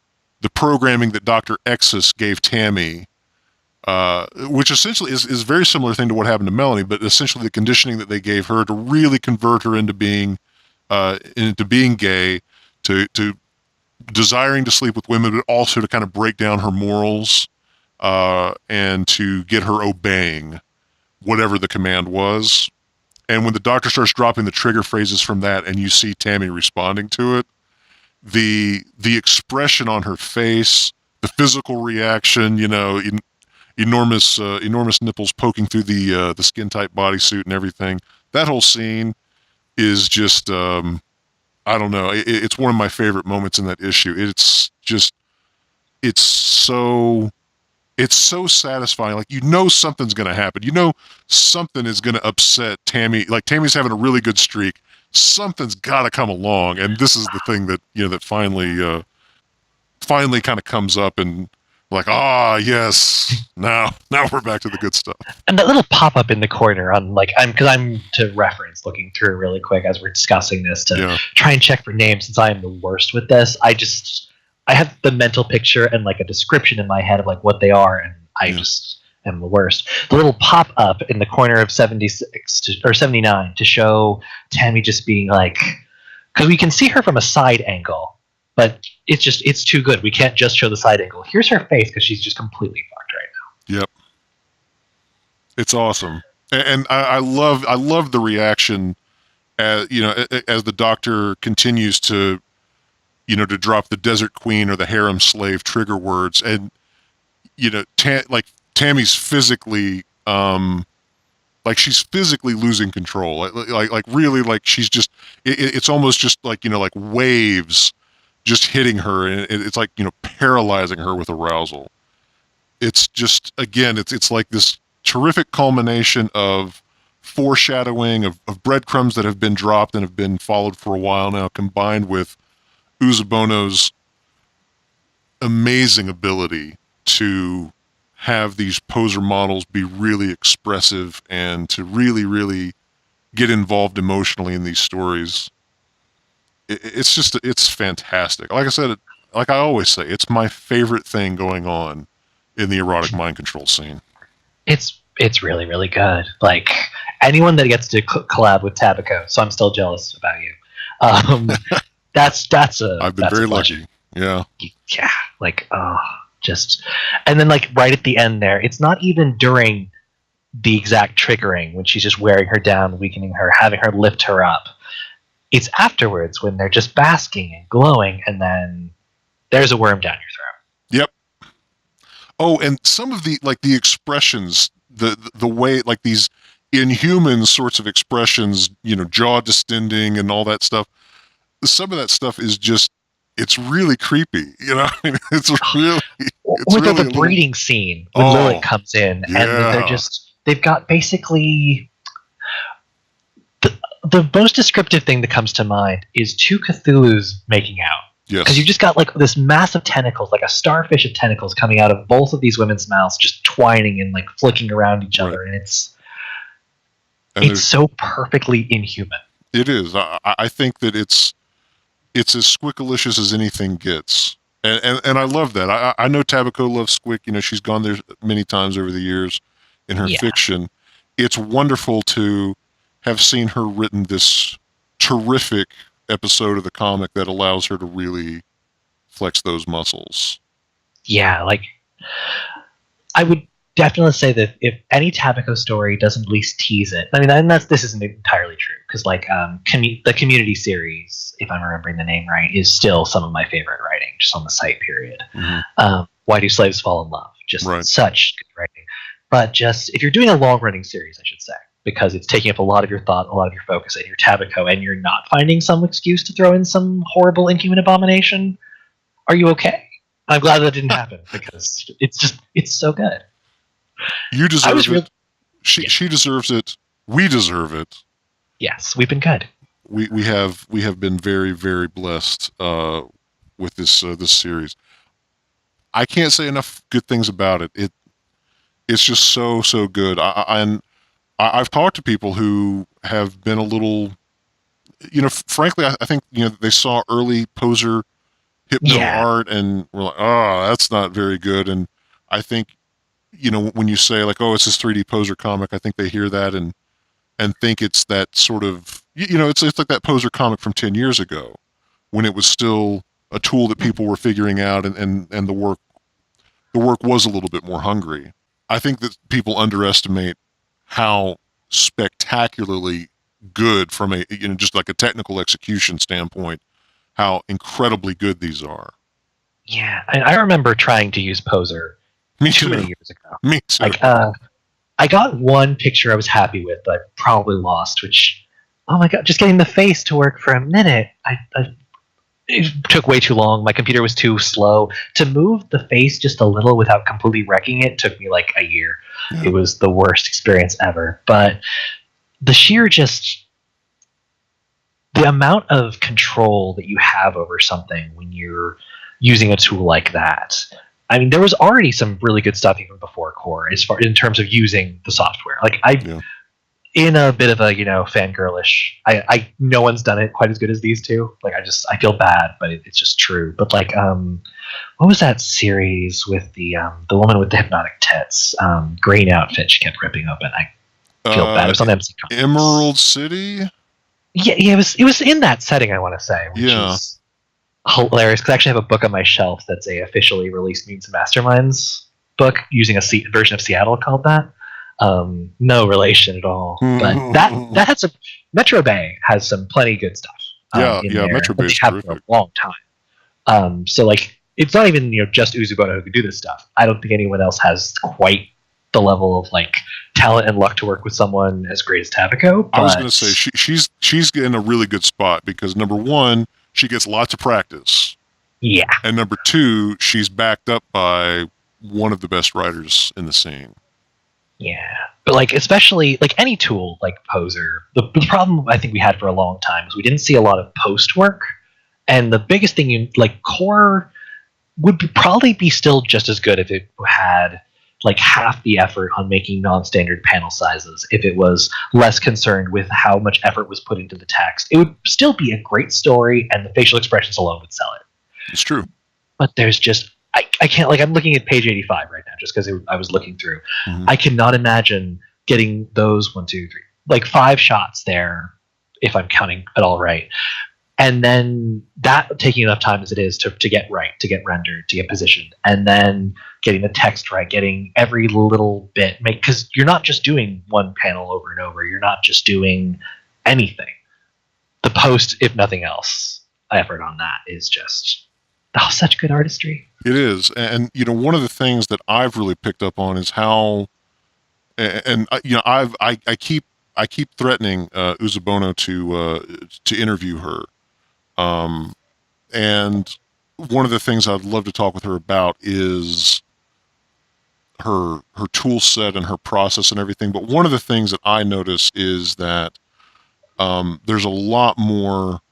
programming that Dr. Exus gave Tammy, which essentially is a very similar thing to what happened to Melanie, but essentially the conditioning that they gave her to really convert her into being gay, to desiring to sleep with women, but also to kind of break down her morals, and to get her obeying whatever the command was. And when the doctor starts dropping the trigger phrases from that, and you see Tammy responding to it, the expression on her face, the physical reaction, enormous nipples poking through the skin tight bodysuit and everything. That whole scene is just, I don't know. It's one of my favorite moments in that issue. It's so it's so satisfying. Like, you know something's going to happen. You know something is going to upset Tammy. Like, Tammy's having a really good streak. Something's got to come along, and this is the thing that that finally kind of comes up, and like, yes, now we're back to the good stuff. And that little pop up in the corner on I'm to reference looking through really quick as we're discussing this to try and check for names, since I am the worst with this. I have the mental picture and like a description in my head of like what they are, and I just am the worst. The little pop up in the corner of 76 or 79 to show Tammy just being like, because we can see her from a side angle, but it's too good. We can't just show the side angle. Here's her face because she's just completely fucked right now. Yep, it's awesome, and I love the reaction as as the Doctor continues to to drop the Desert Queen or the harem slave trigger words, and Tammy's physically she's physically losing control, like really, like she's just it's almost just like like waves just hitting her, and it's like paralyzing her with arousal. It's just, again, it's like this terrific culmination of foreshadowing of breadcrumbs that have been dropped and have been followed for a while now, combined with Uzobono's amazing ability to have these poser models be really expressive and to really, really get involved emotionally in these stories. It's fantastic. Like I said, like I always say, it's my favorite thing going on in the erotic mind control scene. It's really, really good. Like, anyone that gets to collab with Tabico, so I'm still jealous about you. I've been very lucky. Yeah. Yeah. Like, and then like right at the end there, it's not even during the exact triggering when she's just wearing her down, weakening her, having her lift her up. It's afterwards when they're just basking and glowing, and then there's a worm down your throat. Yep. Oh, and some of the the expressions, the way, like these inhuman sorts of expressions, jaw distending and all that stuff. Some of that stuff is just, it's really creepy. It's really. Or the breeding scene when Lilith comes in, and they've got basically. The most descriptive thing that comes to mind is two Cthulhu's making out. Yes. Because you've just got like this massive tentacles, like a starfish of tentacles coming out of both of these women's mouths, just twining and like flicking around each other, and it's so perfectly inhuman. It is. I think that it's as squickalicious as anything gets, and I love that. I know Tabico loves squick. She's gone there many times over the years in her fiction. It's wonderful to have seen her written this terrific episode of the comic that allows her to really flex those muscles. Yeah, like, I would definitely say that if any Tabico story doesn't at least tease it, I mean, and this isn't entirely true, because like the Community series, if I'm remembering the name right, is still some of my favorite writing, just on the site, period. Mm-hmm. Why Do Slaves Fall in Love? Just such good writing. But just, if you're doing a long-running series, I should say, because it's taking up a lot of your thought, a lot of your focus, and your Tabico, and you're not finding some excuse to throw in some horrible inhuman abomination, are you okay? I'm glad that didn't happen, because it's so good. You deserve it. She deserves it. We deserve it. Yes, we've been good. We have been very, very blessed with this series. I can't say enough good things about it. It's just so good. I've talked to people who have been a little, frankly, I think, they saw early poser hypno art and were like, that's not very good. And I think, when you say like, it's this 3D poser comic, I think they hear that and think it's that sort of, it's like that poser comic from 10 years ago when it was still a tool that people were figuring out, and the work was a little bit more hungry. I think that people underestimate how spectacularly good from a just like a technical execution standpoint, how incredibly good these are. Yeah, I remember trying to use Poser too many years ago. Me too. Like, I got one picture I was happy with, but I probably lost. Which, oh my god, just getting the face to work for a minute, it took way too long. My computer was too slow. To move the face just a little without completely wrecking it took me like a year. Yeah. It was the worst experience ever. But the sheer just the amount of control that you have over something when you're using a tool like that. I mean, there was already some really good stuff even before Core, as far in terms of using the software. Like in a bit of a fangirlish. No one's done it quite as good as these two. Like I feel bad, but it's just true. But like what was that series with the woman with the hypnotic tits, green outfit she kept ripping open? I feel bad. It was on MC Comics. Emerald City. Yeah, it was in that setting. I want to say, which is hilarious because I actually have a book on my shelf that's a officially released Mutants and Masterminds book using a version of Seattle called that. No relation at all, but that had some. Metro Bay has some plenty good stuff. Metro Bay have for a long time. So like, it's not even just Uzobono who can do this stuff. I don't think anyone else has quite the level of like talent and luck to work with someone as great as Tabico. I was going to say she's in a really good spot because number one, she gets lots of practice. Yeah, and number two, she's backed up by one of the best writers in the scene. Yeah, but like especially like any tool like Poser, the problem I think we had for a long time is we didn't see a lot of post work, and the biggest thing Core would probably be still just as good if it had like half the effort on making non-standard panel sizes. If it was less concerned with how much effort was put into the text, it would still be a great story, and the facial expressions alone would sell it. It's true, but there's just. I can't, like, I'm looking at page 85 right now just because I was looking through. Mm-hmm. I cannot imagine getting those 1, 2, 3, like 5 shots there, if I'm counting at all right. And then that taking enough time as it is to get right, to get rendered, to get positioned, and then getting the text right, getting every little bit, because you're not just doing one panel over and over. You're not just doing anything. The post, if nothing else, effort on that is just... such good artistry. It is, and one of the things that I've really picked up on is how, and I keep threatening Uzobono to interview her, and one of the things I'd love to talk with her about is her tool set and her process and everything. But one of the things that I notice is that there's a lot more,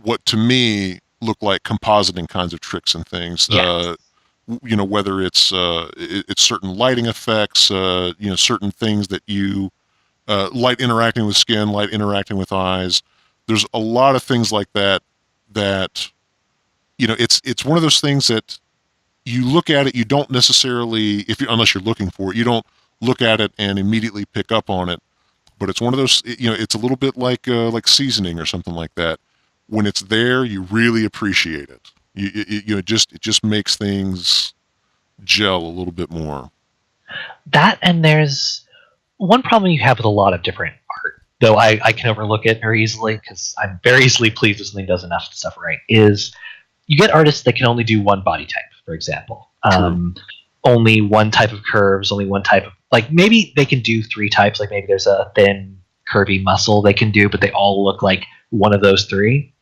what to me look like compositing kinds of tricks and things. Yes. Whether it's certain lighting effects, certain things that light interacting with skin, light interacting with eyes. There's a lot of things like that it's one of those things that you look at it, you don't necessarily, unless you're looking for it, you don't look at it and immediately pick up on it. But it's one of those, it's a little bit like seasoning or something like that. When it's there, you really appreciate it. It just makes things gel a little bit more. That, and there's one problem you have with a lot of different art, though I can overlook it very easily because I'm very easily pleased if something does enough stuff right, is you get artists that can only do one body type, for example. Only one type of curves, only one type of... Like, maybe they can do 3 types, like maybe there's a thin, curvy muscle they can do, but they all look like one of those 3.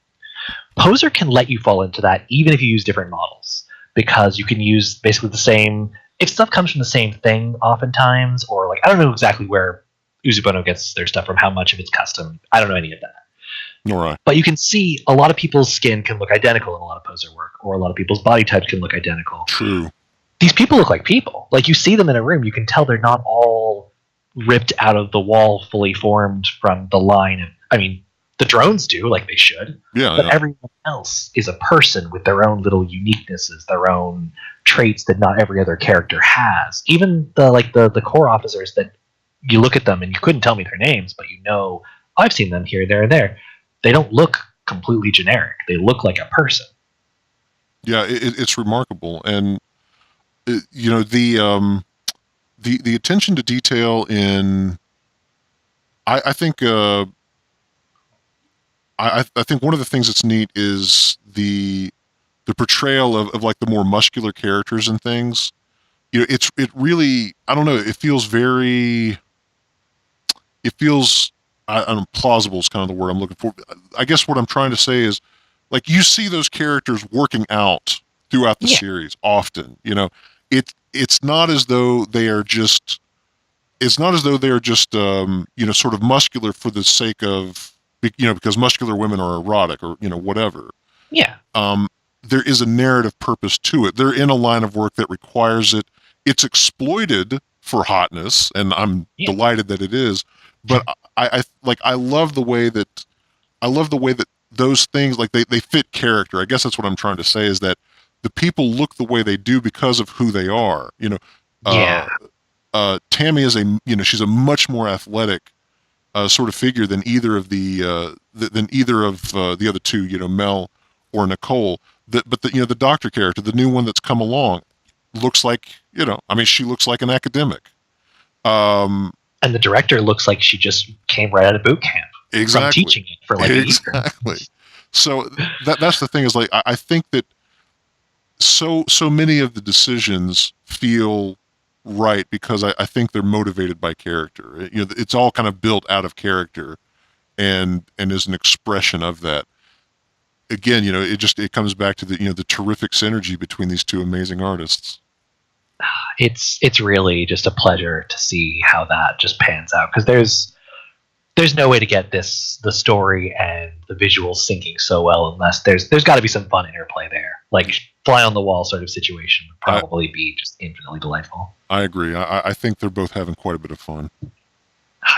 Poser can let you fall into that even if you use different models, because you can use basically the same... If stuff comes from the same thing oftentimes, or like, I don't know exactly where Uzobono gets their stuff from, how much of it's custom. I don't know any of that. All right. But you can see a lot of people's skin can look identical in a lot of Poser work, or a lot of people's body types can look identical. True. These people look like people. Like, you see them in a room, you can tell they're not all ripped out of the wall, fully formed from the line. I mean, the drones do, like they should. Yeah. But everyone else is a person with their own little uniquenesses, their own traits that not every other character has. Even the core officers that you look at them and you couldn't tell me their names, but I've seen them here, there, and there. They don't look completely generic. They look like a person. Yeah, it's remarkable, and the attention to detail in, I think I think one of the things that's neat is the portrayal of like the more muscular characters and things. It really, I don't know, it feels I don't know, plausible is kind of the word I'm looking for. I guess what I'm trying to say is like you see those characters working out throughout the series often. It's not as though they are just sort of muscular for the sake of, because muscular women are erotic or whatever. Yeah. There is a narrative purpose to it. They're in a line of work that requires it. It's exploited for hotness, and I'm delighted that it is. But I love the way that those things, like they fit character. I guess that's what I'm trying to say, is that the people look the way they do because of who they are. Tammy is she's a much more athletic sort of figure than either of the other two, Mel or Nicole. But the doctor character, the new one that's come along, looks like, she looks like an academic. And the director looks like she just came right out of boot camp. Exactly. From teaching it for like exactly. So that's the thing, is like I think that so many of the decisions feel right because I think they're motivated by character. It's all kind of built out of character, and is an expression of that. Again, it comes back to the terrific synergy between these two amazing artists. It's really just a pleasure to see how that just pans out, because there's no way to get the story and the visuals syncing so well unless there's got to be some fun interplay there. Like fly on the wall sort of situation would probably be just infinitely delightful. I agree. I think they're both having quite a bit of fun.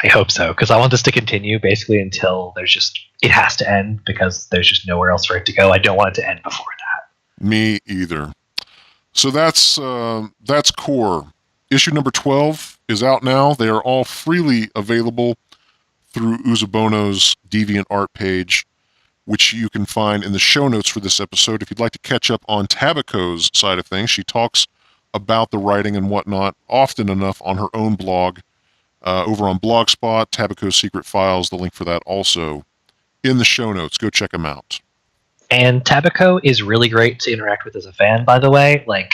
I hope so, because I want this to continue basically until it has to end, because there's just nowhere else for it to go. I don't want it to end before that. Me either. So that's Core. Issue number 12 is out now. They are all freely available through Uzobono's DeviantArt page, which you can find in the show notes for this episode. If you'd like to catch up on Tabico's side of things, she talks about the writing and whatnot often enough on her own blog over on Blogspot, Tabico's Secret Files. The link for that also in the show notes. Go check them out. And Tabico is really great to interact with as a fan, by the way. Like,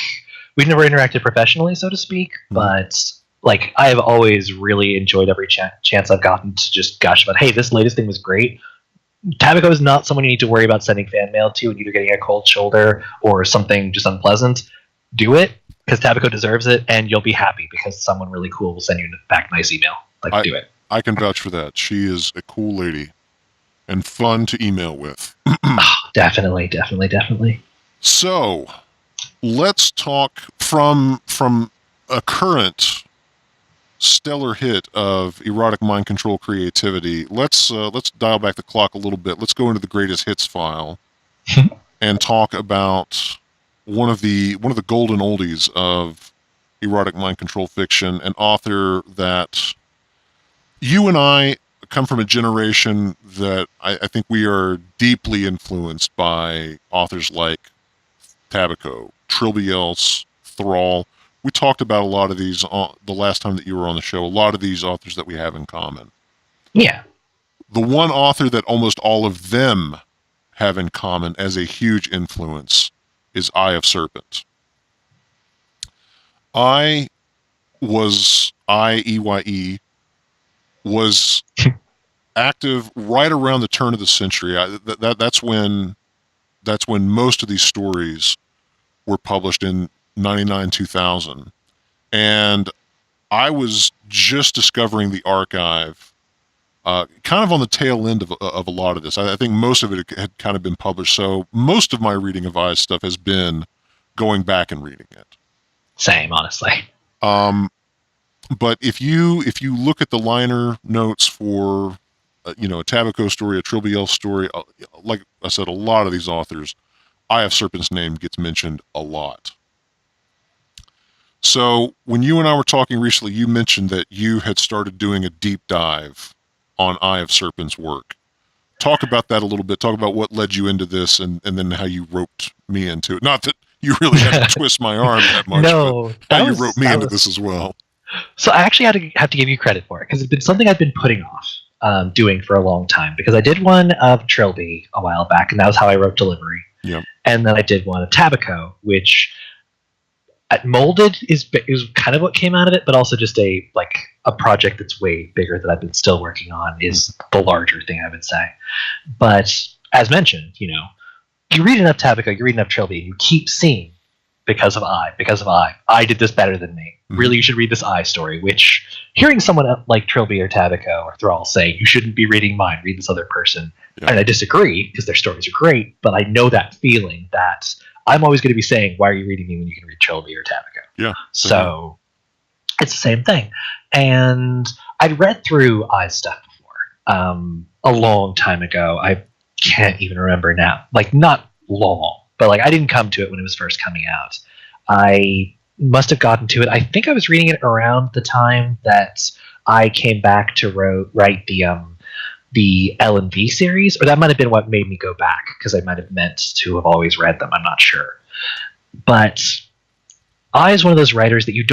we've never interacted professionally, so to speak, but like I have always really enjoyed every chance I've gotten to just gush about, hey, this latest thing was great. Tabico is not someone you need to worry about sending fan mail to and either getting a cold shoulder or something just unpleasant. Do it, because Tabico deserves it, and you'll be happy because someone really cool will send you back a nice email. Do it. I can vouch for that. She is a cool lady and fun to email with. Definitely. So, let's talk from a current stellar hit of erotic mind control creativity. Let's dial back the clock a little bit. Let's go into the greatest hits file and talk about one of the golden oldies of erotic mind control fiction, an author that you and I come from a generation that I think we are deeply influenced by authors like Tabico, Trilby Else, Thrall. We talked about a lot of these the last time that you were on the show, a lot of these authors that we have in common. Yeah. The one author that almost all of them have in common as a huge influence is Eye of Serpent. EYE was active right around the turn of the century. That's when most of these stories were published in 99, 2000. And I was just discovering the archive, kind of on the tail end of a lot of this. I think most of it had kind of been published, so most of my reading of Eye's stuff has been going back and reading it. Same, honestly. But if you look at the liner notes for a Tabico story, a Trilby Else story, like I said, a lot of these authors, Eye of Serpent's name gets mentioned a lot. So when you and I were talking recently, you mentioned that you had started doing a deep dive on Eye of Serpent's work. Talk about that a little bit. Talk about what led you into this, and then how you roped me into it. Not that you really had to twist my arm that much, no, but how you roped me into this as well. So I actually have to give you credit for it, because it's been something I've been putting off doing for a long time, because I did one of Trilby a while back, and that was how I wrote Delivery. Yep. And then I did one of Tabico, which Molded is kind of what came out of it, but also just a project that's way bigger that I've been still working on is the larger thing, I would say. But as mentioned, you read enough Tabico, you read enough Trilby, and you keep seeing because of I did this better than me. Mhm. Really, you should read this I story, which hearing someone like Trilby or Tabico or Thrall say, you shouldn't be reading mine, read this other person. Yeah. And I disagree because their stories are great, but I know that feeling that I'm always going to be saying, why are you reading me when you can read Trilby or Tabico? Yeah. So it's the same thing. And I'd read through I's stuff before a long time ago. I can't even remember now. Like, not long, but like I didn't come to it when it was first coming out. I must have gotten to it. I think I was reading it around the time that I came back to write the L&V series, or that might have been what made me go back, because I might have meant to have always read them. I'm not sure. But I is one of those writers that you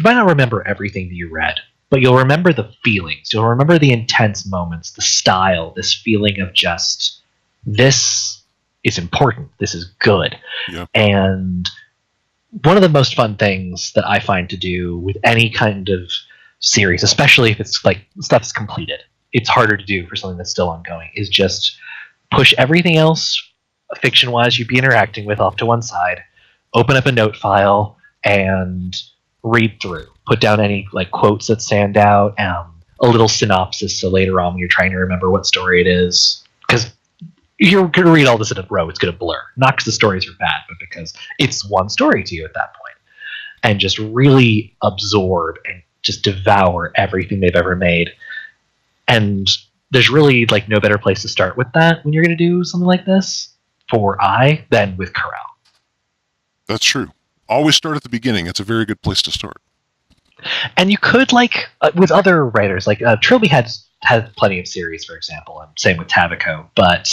might not remember everything that you read, but you'll remember the feelings. You'll remember the intense moments, the style, this feeling of just, this is important. This is good. Yeah. And one of the most fun things that I find to do with any kind of series, especially if it's like stuff's completed, it's harder to do for something that's still ongoing, is just push everything else fiction-wise you'd be interacting with off to one side, open up a note file, and read through. Put down any like quotes that stand out, a little synopsis, so later on when you're trying to remember what story it is, because you're going to read all this in a row, it's going to blur. Not because the stories are bad, but because it's one story to you at that point. And just really absorb and just devour everything they've ever made. And there's really like no better place to start with that when you're going to do something like this for I than with Corral. That's true. Always start at the beginning. It's a very good place to start. And you could, like, with other writers, like Trilby had plenty of series, for example, and same with Tabico, but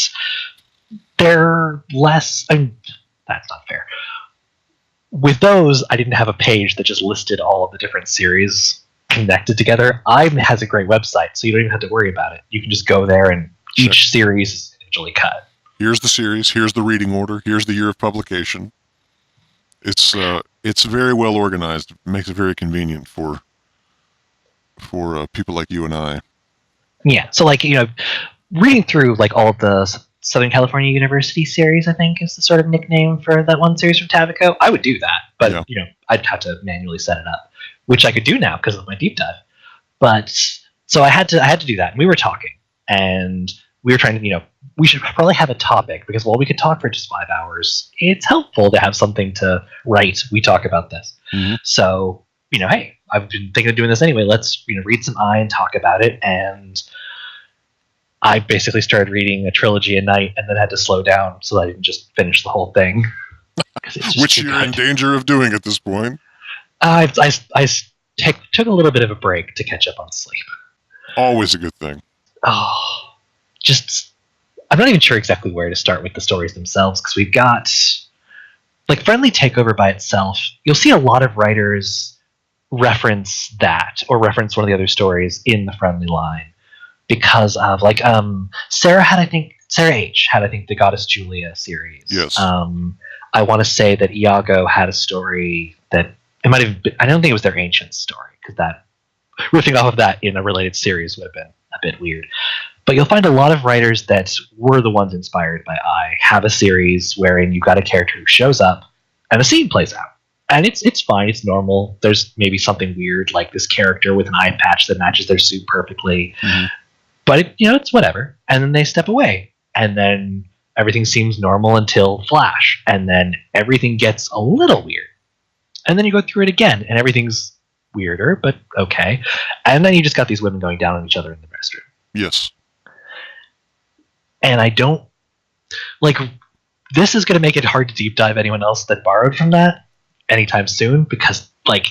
they're less. I mean, that's not fair. With those, I didn't have a page that just listed all of the different series connected together. I has a great website, so you don't even have to worry about it. You can just go there, and each series is individually cut. Here's the series. Here's the reading order. Here's the year of publication. It's very well organized. It makes it very convenient for people like you and I. Yeah, so like, reading through like all of the Southern California University series, I think is the sort of nickname for that one series from Tabico. I would do that, but I'd have to manually set it up, which I could do now because of my deep dive. But so I had to do that. And we were talking, and we were trying to, we should probably have a topic, because while we could talk for just 5 hours, it's helpful to have something to write. We talk about this. Mm-hmm. So, hey, I've been thinking of doing this anyway. Let's, read some I and talk about it. And I basically started reading a trilogy a night and then had to slow down so that I didn't just finish the whole thing. Which you're in danger of doing at this point. I took a little bit of a break to catch up on sleep. Always a good thing. Oh, I'm not even sure exactly where to start with the stories themselves, because we've got, like, Friendly Takeover by itself. You'll see a lot of writers reference that, or reference one of the other stories in the Friendly line, because of, like, Sarah H. had, I think, the Goddess Julia series. Yes. I want to say that Iago had a story that, it might have been, I don't think it was their Ancient story, because that, riffing off of that in a related series would have been a bit weird. But you'll find a lot of writers that were the ones inspired by I have a series wherein you've got a character who shows up and a scene plays out. And it's fine, it's normal. There's maybe something weird, like this character with an eye patch that matches their suit perfectly. Mm-hmm. But it's whatever. And then they step away. And then everything seems normal until Flash. And then everything gets a little weird. And then you go through it again, and everything's weirder, but okay. And then you just got these women going down on each other in the restroom. Yes. And I don't, like, this is going to make it hard to deep dive anyone else that borrowed from that anytime soon, because, like,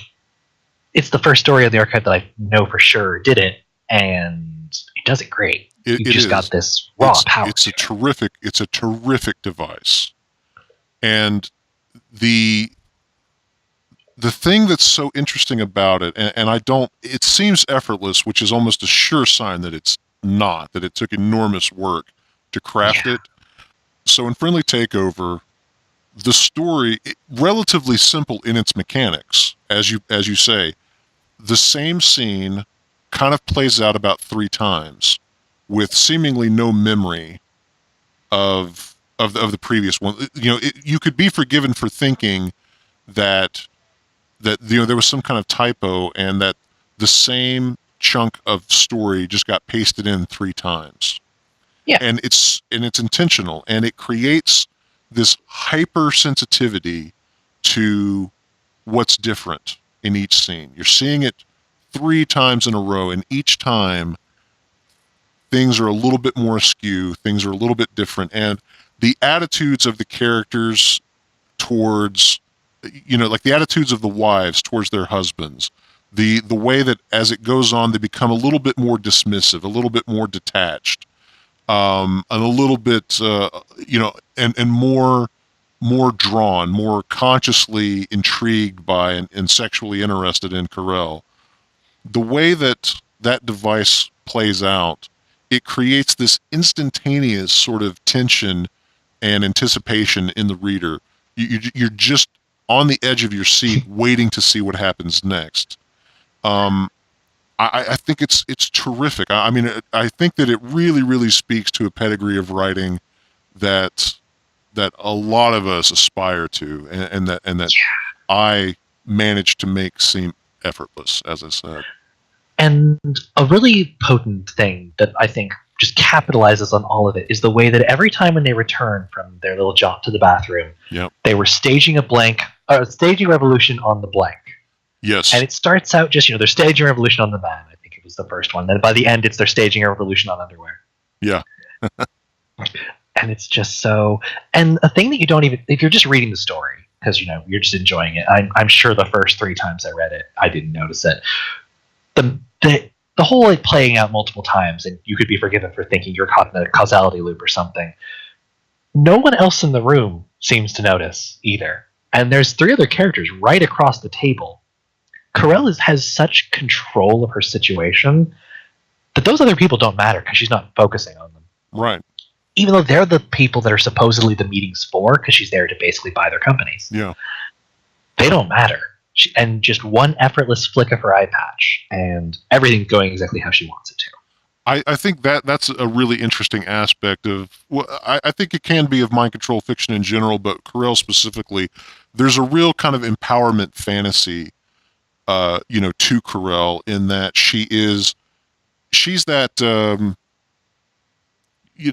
it's the first story of the archive that I know for sure did it, and it does it great. You've just got this raw power. It's a terrific device. And the thing that's so interesting about it, and it seems effortless, which is almost a sure sign that it's not, that it took enormous work to craft it. So in Friendly Takeover, the story, relatively simple in its mechanics, as you say, the same scene kind of plays out about 3 times with seemingly no memory of of the previous one. You could be forgiven for thinking that there was some kind of typo and that the same chunk of story just got pasted in 3 times. Yeah. And it's intentional, and it creates this hypersensitivity to what's different in each scene. You're seeing it 3 times in a row, and each time things are a little bit more askew, things are a little bit different, and the attitudes of the characters towards, like the attitudes of the wives towards their husbands, the way that as it goes on, they become a little bit more dismissive, a little bit more detached, and a little bit, and more drawn, more consciously intrigued by and sexually interested in Carell. The way that device plays out, it creates this instantaneous sort of tension and anticipation in the reader. You're just on the edge of your seat waiting to see what happens next. I think it's terrific. I mean, I think that it really, really speaks to a pedigree of writing that a lot of us aspire to, and that I managed to make seem effortless, as I said. And a really potent thing that I think just capitalizes on all of it is the way that every time when they return from their little jaunt to the bathroom, they were staging staging a revolution on the blank. Yes. And it starts out just, they're staging a revolution on the man. I think it was the first one. Then by the end, they're staging a revolution on underwear. Yeah. And it's just so... And a thing that you don't even... If you're just reading the story, because, you're just enjoying it. I'm sure the first 3 times I read it, I didn't notice it. The whole playing out multiple times, and you could be forgiven for thinking you're caught in a causality loop or something. No one else in the room seems to notice either. And there's 3 other characters right across the table. Carell has such control of her situation that those other people don't matter because she's not focusing on them. Right. Even though they're the people that are supposedly the meeting's for, because she's there to basically buy their companies. Yeah. They don't matter. And just one effortless flick of her eye patch, and everything's going exactly how she wants it to. I think that's a really interesting aspect of... Well, I think it can be of mind control fiction in general, but Carell specifically, there's a real kind of empowerment fantasy, to Carell, in that she's that...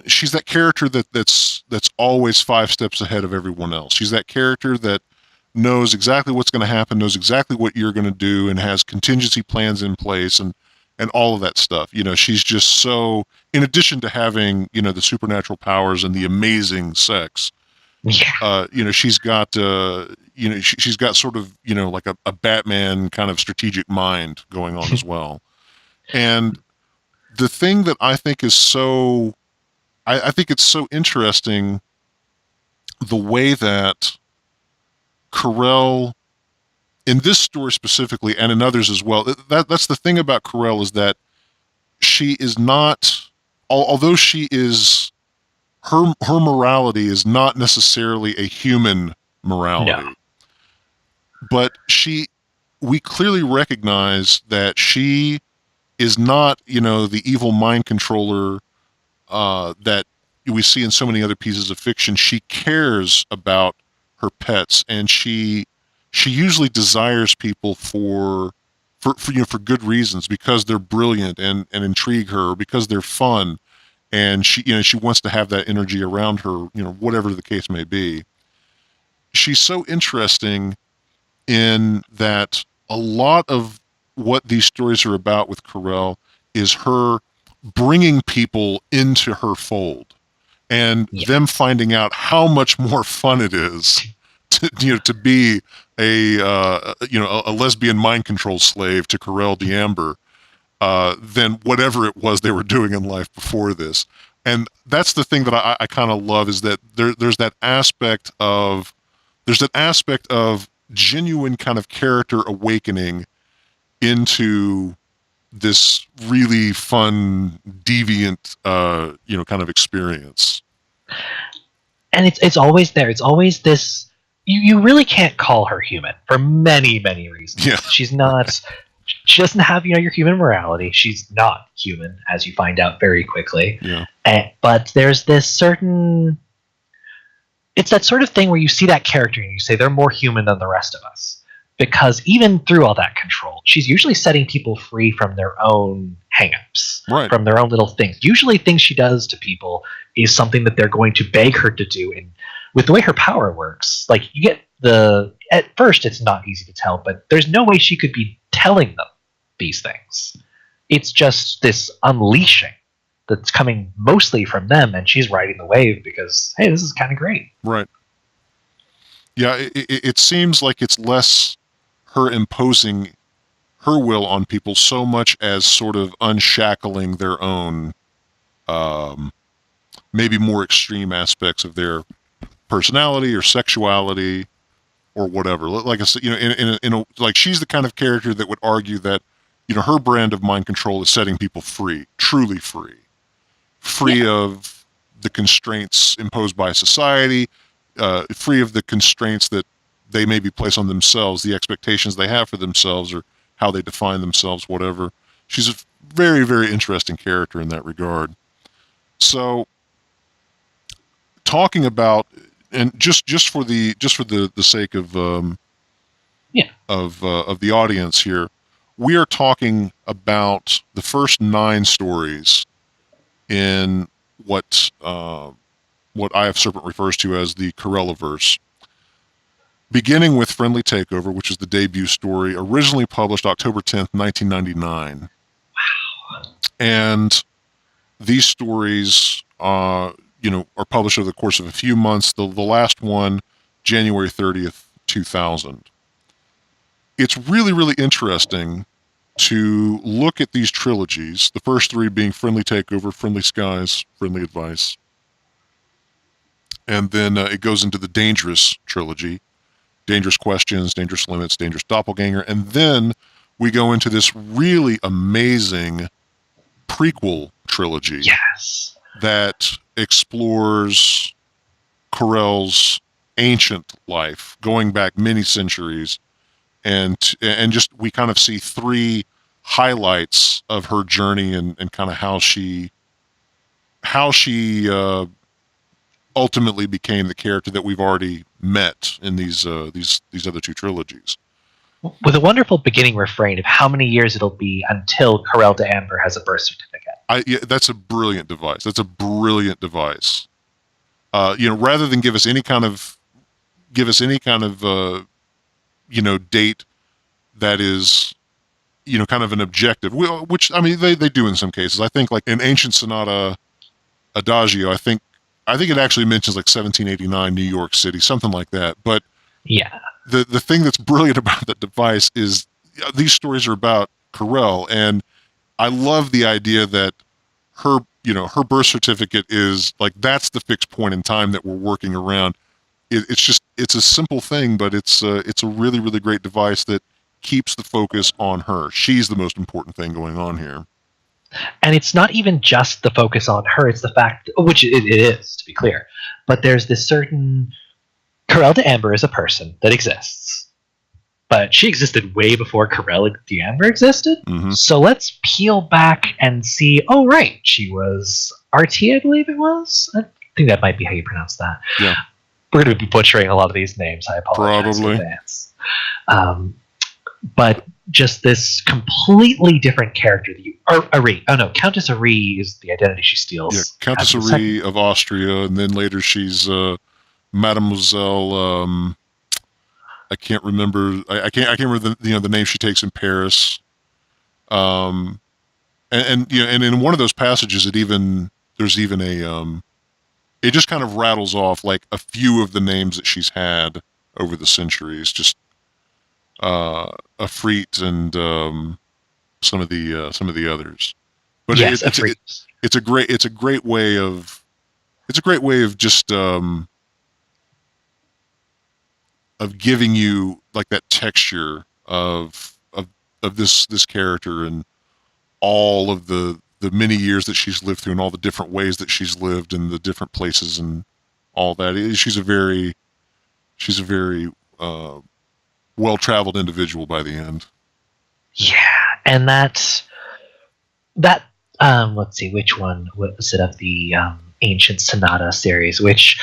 she's that character that's always 5 steps ahead of everyone else. She's that character that knows exactly what's going to happen, knows exactly what you're going to do, and has contingency plans in place and all of that stuff. She's just so, in addition to having, the supernatural powers and the amazing sex, she's got, she's got sort of, like a Batman kind of strategic mind going on as well. And the thing that I think is so, I think it's so interesting, the way that Carell, in this story specifically, and in others as well, that's the thing about Carell, is that she is not, although she is, her morality is not necessarily a human morality. No. But we clearly recognize that she is not, the evil mind controller that we see in so many other pieces of fiction. She cares about her pets, and she usually desires people for good reasons, because they're brilliant and intrigue her, because they're fun, and she wants to have that energy around her, whatever the case may be. She's so interesting in that a lot of what these stories are about with Carell is her bringing people into her fold, and them finding out how much more fun it is to be a lesbian mind control slave to Carell D'Amber than whatever it was they were doing in life before this. And that's the thing that I kind of love, is that there's that aspect of genuine kind of character awakening into this really fun, deviant, kind of experience. And it's always there. It's always this. You really can't call her human for many, many reasons. Yeah. She's not. She doesn't have your human morality. She's not human, as you find out very quickly. Yeah. But there's this certain it's that sort of thing where you see that character and you say they're more human than the rest of us. Because even through all that control, she's usually setting people free from their own hangups, Right. from their own little things. Usually things she does to people is something that they're going to beg her to do. And with the way her power works, like you get at first it's not easy to tell, but there's no way she could be telling them these things. It's just this unleashing that's coming mostly from them, and she's riding the wave because, hey, this is kind of great. Right. Yeah, it seems like it's less her imposing her will on people so much as sort of unshackling their own maybe more extreme aspects of their personality or sexuality or whatever. Like I said, like she's the kind of character that would argue that, her brand of mind control is setting people free, truly free of the constraints imposed by society, free of the constraints that they maybe place on themselves, the expectations they have for themselves or how they define themselves, whatever. She's a very, very interesting character in that regard. So, talking about, and just for the sake of the audience here, we are talking about the first 9 stories in what Eye of Serpent refers to as the Corelliverse. Beginning with Friendly Takeover, which is the debut story, originally published October 10th, 1999. Wow. And these stories, are published over the course of a few months. The last one, January 30th, 2000. It's really, really interesting to look at these trilogies, the first 3 being Friendly Takeover, Friendly Skies, Friendly Advice. And then it goes into the Dangerous trilogy, Dangerous Questions, Dangerous Limits, Dangerous Doppelganger, and then we go into this really amazing prequel trilogy. Yes. That explores Corell's ancient life, going back many centuries, and just we kind of see 3 highlights of her journey and kind of how she ultimately became the character that we've already met in these other 2 trilogies. With a wonderful beginning refrain of how many years it'll be until Corell de Amber has a birth certificate. That's a brilliant device. Rather than give us any kind of date that is, kind of an objective, which, I mean, they do in some cases. I think, like, in Ancient Sonata Adagio, I think it actually mentions, like, 1789 New York City, something like that. But yeah, the thing that's brilliant about that device is these stories are about Corell, and I love the idea that her birth certificate is, like, that's the fixed point in time that we're working around. It's a simple thing, but it's a really, really great device that keeps the focus on her. She's the most important thing going on here. And it's not even just the focus on her, it's the fact, which it is, to be clear, but there's this certain, Corell de Amber is a person that exists, but she existed way before Corell de Amber existed. Mm-hmm. So let's peel back and see, oh right, she was RT, I believe it was? I think that might be how you pronounce that. Yeah. We're going to be butchering a lot of these names, I apologize in advance. But just this completely different character that Arie. Oh no, Countess Arie is the identity she steals. Yeah, Countess Arie of Austria, and then later she's Mademoiselle. I can't remember. I can't remember the name she takes in Paris. And in one of those passages, there's even a it just kind of rattles off, like, a few of the names that she's had over the centuries, just Afrit and some of the others. But yes, it's a great way of just of giving you, like, that texture of this character and all of the many years that she's lived through and all the different ways that she's lived and the different places and all that. She's a very well-traveled individual by the end. Yeah, and that let's see, which one was it of the Ancient Sonata series, which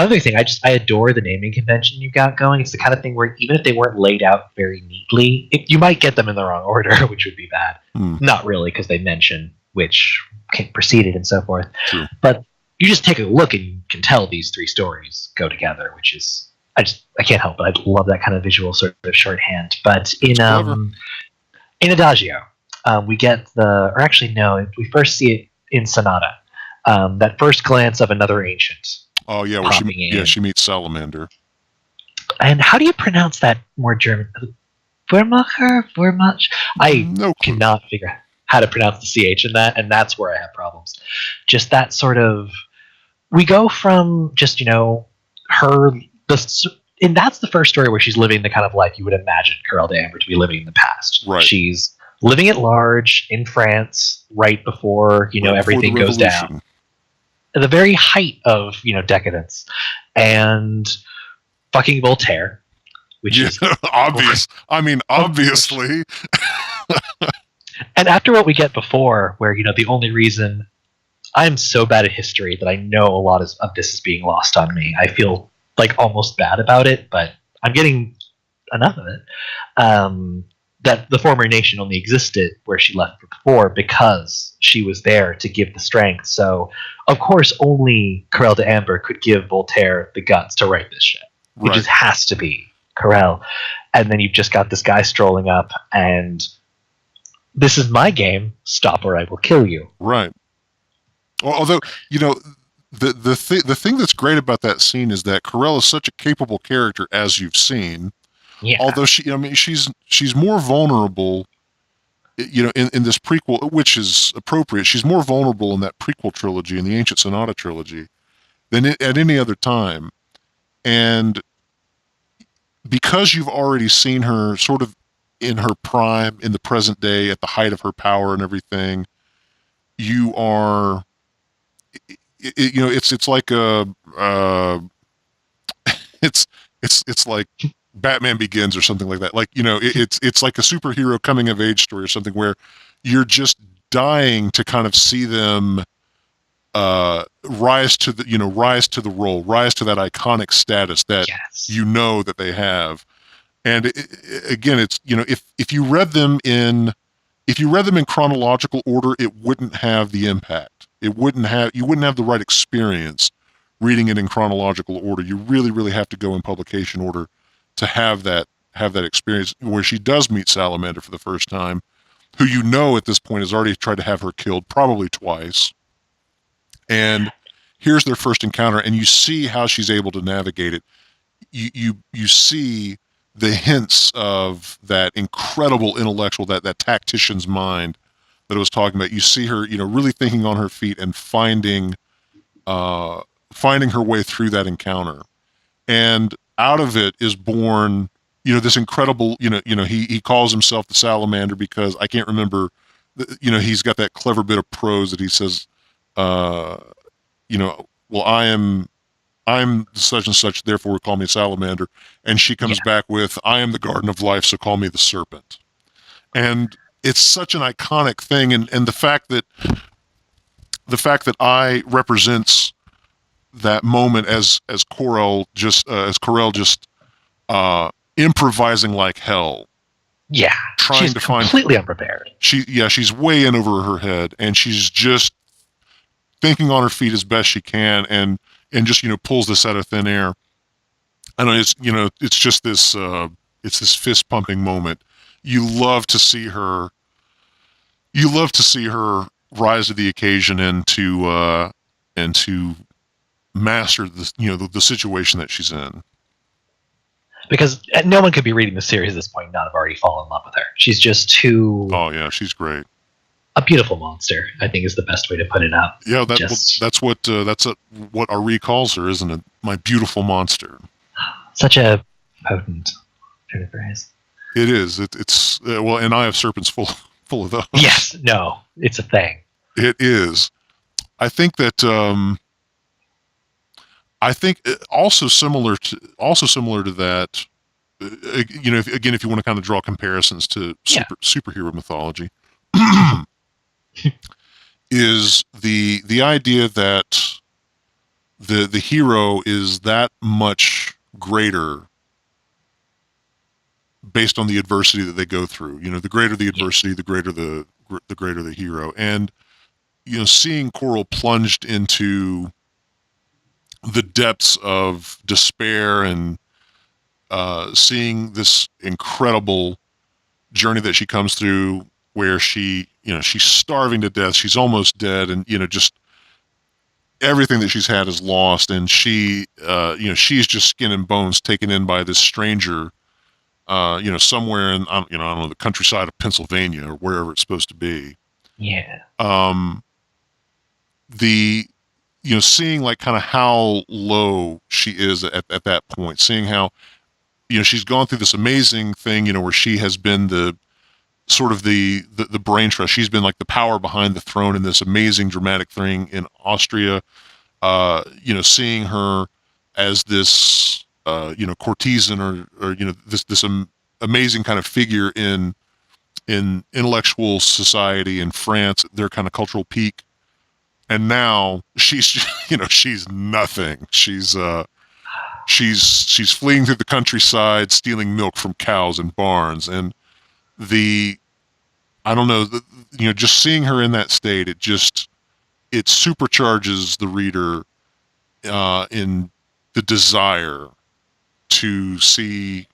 other thing, I adore the naming convention you've got going. It's the kind of thing where even if they weren't laid out very neatly, you might get them in the wrong order, which would be bad. Not really, because they mention which preceded and so forth. True. But you just take a look and you can tell these three stories go together, which is I can't help it. I love that kind of visual sort of shorthand. But in Adagio, we get we first see it in Sonata. That first glance of another ancient. Oh yeah, where she meets Salamander. And how do you pronounce that more German? Vermacher? I cannot figure out how to pronounce the CH in that, and that's where I have problems. Just that sort of... We go from just, her... And that's the first story where she's living the kind of life you would imagine Corel de Amber to be living in the past. Right. She's living at large in France right before, everything goes down. At the very height of, decadence. And fucking Voltaire, which is... obvious. I mean, obviously. And after what we get before, where, the only reason... I'm so bad at history that I know a lot of this is being lost on me. I feel almost bad about it, but I'm getting enough of it. That the former nation only existed where she left before because she was there to give the strength. So, of course, only Corel de Amber could give Voltaire the guts to write this shit. Right. It just has to be Corel. And then you've just got this guy strolling up, and this is my game. Stop or I will kill you. Right. Well, although, the thing that's great about that scene is that Corel is such a capable character, as you've seen. Yeah. Although she's more vulnerable, in this prequel, which is appropriate. She's more vulnerable in that prequel trilogy, in the Ancient Sonata trilogy, than at any other time. And because you've already seen her sort of in her prime, in the present day, at the height of her power and everything, you are... it's like it's like Batman Begins or something like that. It's like a superhero coming of age story or something where you're just dying to kind of see them rise to the role, rise to that iconic status that that they have. And again, it's if you read them in chronological order, it wouldn't have the impact. You wouldn't have the right experience reading it in chronological order. You really, really have to go in publication order to have that experience where she does meet Salamander for the first time, who at this point has already tried to have her killed probably twice. And here's their first encounter, and you see how she's able to navigate it. You see the hints of that incredible intellectual, that tactician's mind that I was talking about. You see her, really thinking on her feet and finding her way through that encounter. And out of it is born, this incredible, he calls himself the Salamander because I can't remember, he's got that clever bit of prose that he says, well, I'm such and such, therefore call me Salamander. And she comes back with, I am the Garden of Life, so call me the Serpent. And it's such an iconic thing, and the fact that I represents that moment as Corel just improvising like hell. Yeah, she's completely unprepared. She's way in over her head, and she's just thinking on her feet as best she can, and just pulls this out of thin air. I know it's just this fist pumping moment. You love to see her rise to the occasion and to master the situation that she's in. Because no one could be reading the series at this point and not have already fallen in love with her. She's just too... Oh yeah, she's great. A beautiful monster, I think, is the best way to put it up. Yeah, that's what Ari calls her, isn't it? My beautiful monster. Such a potent turn of phrase. It is. It's and Eye of Serpent's full of those. Yes. No. It's a thing. It is. I think that. I think also similar to that. If you want to kind of draw comparisons to superhero mythology, is the idea that the hero is that much greater based on the adversity that they go through. You know, the greater the adversity, the greater the hero. And you know, seeing Coral plunged into the depths of despair and seeing this incredible journey that she comes through where she, you know, she's starving to death, she's almost dead, and, you know, just everything that she's had is lost, and she, you know, she's just skin and bones taken in by this stranger, you know, somewhere in, you know, I don't know, the countryside of Pennsylvania or wherever it's supposed to be. Yeah. You know, seeing like kind of how low she is at that point, seeing how, you know, she's gone through this amazing thing, you know, where she has been the sort of the brain trust. She's been like the power behind the throne in this amazing dramatic thing in Austria. You know, seeing her as this, you know, courtesan or you know, this amazing kind of figure in intellectual society in France, their kind of cultural peak. And now she's, you know, she's nothing. She's fleeing through the countryside, stealing milk from cows in barns, and I don't know, you know, just seeing her in that state, it supercharges the reader in the desire to see,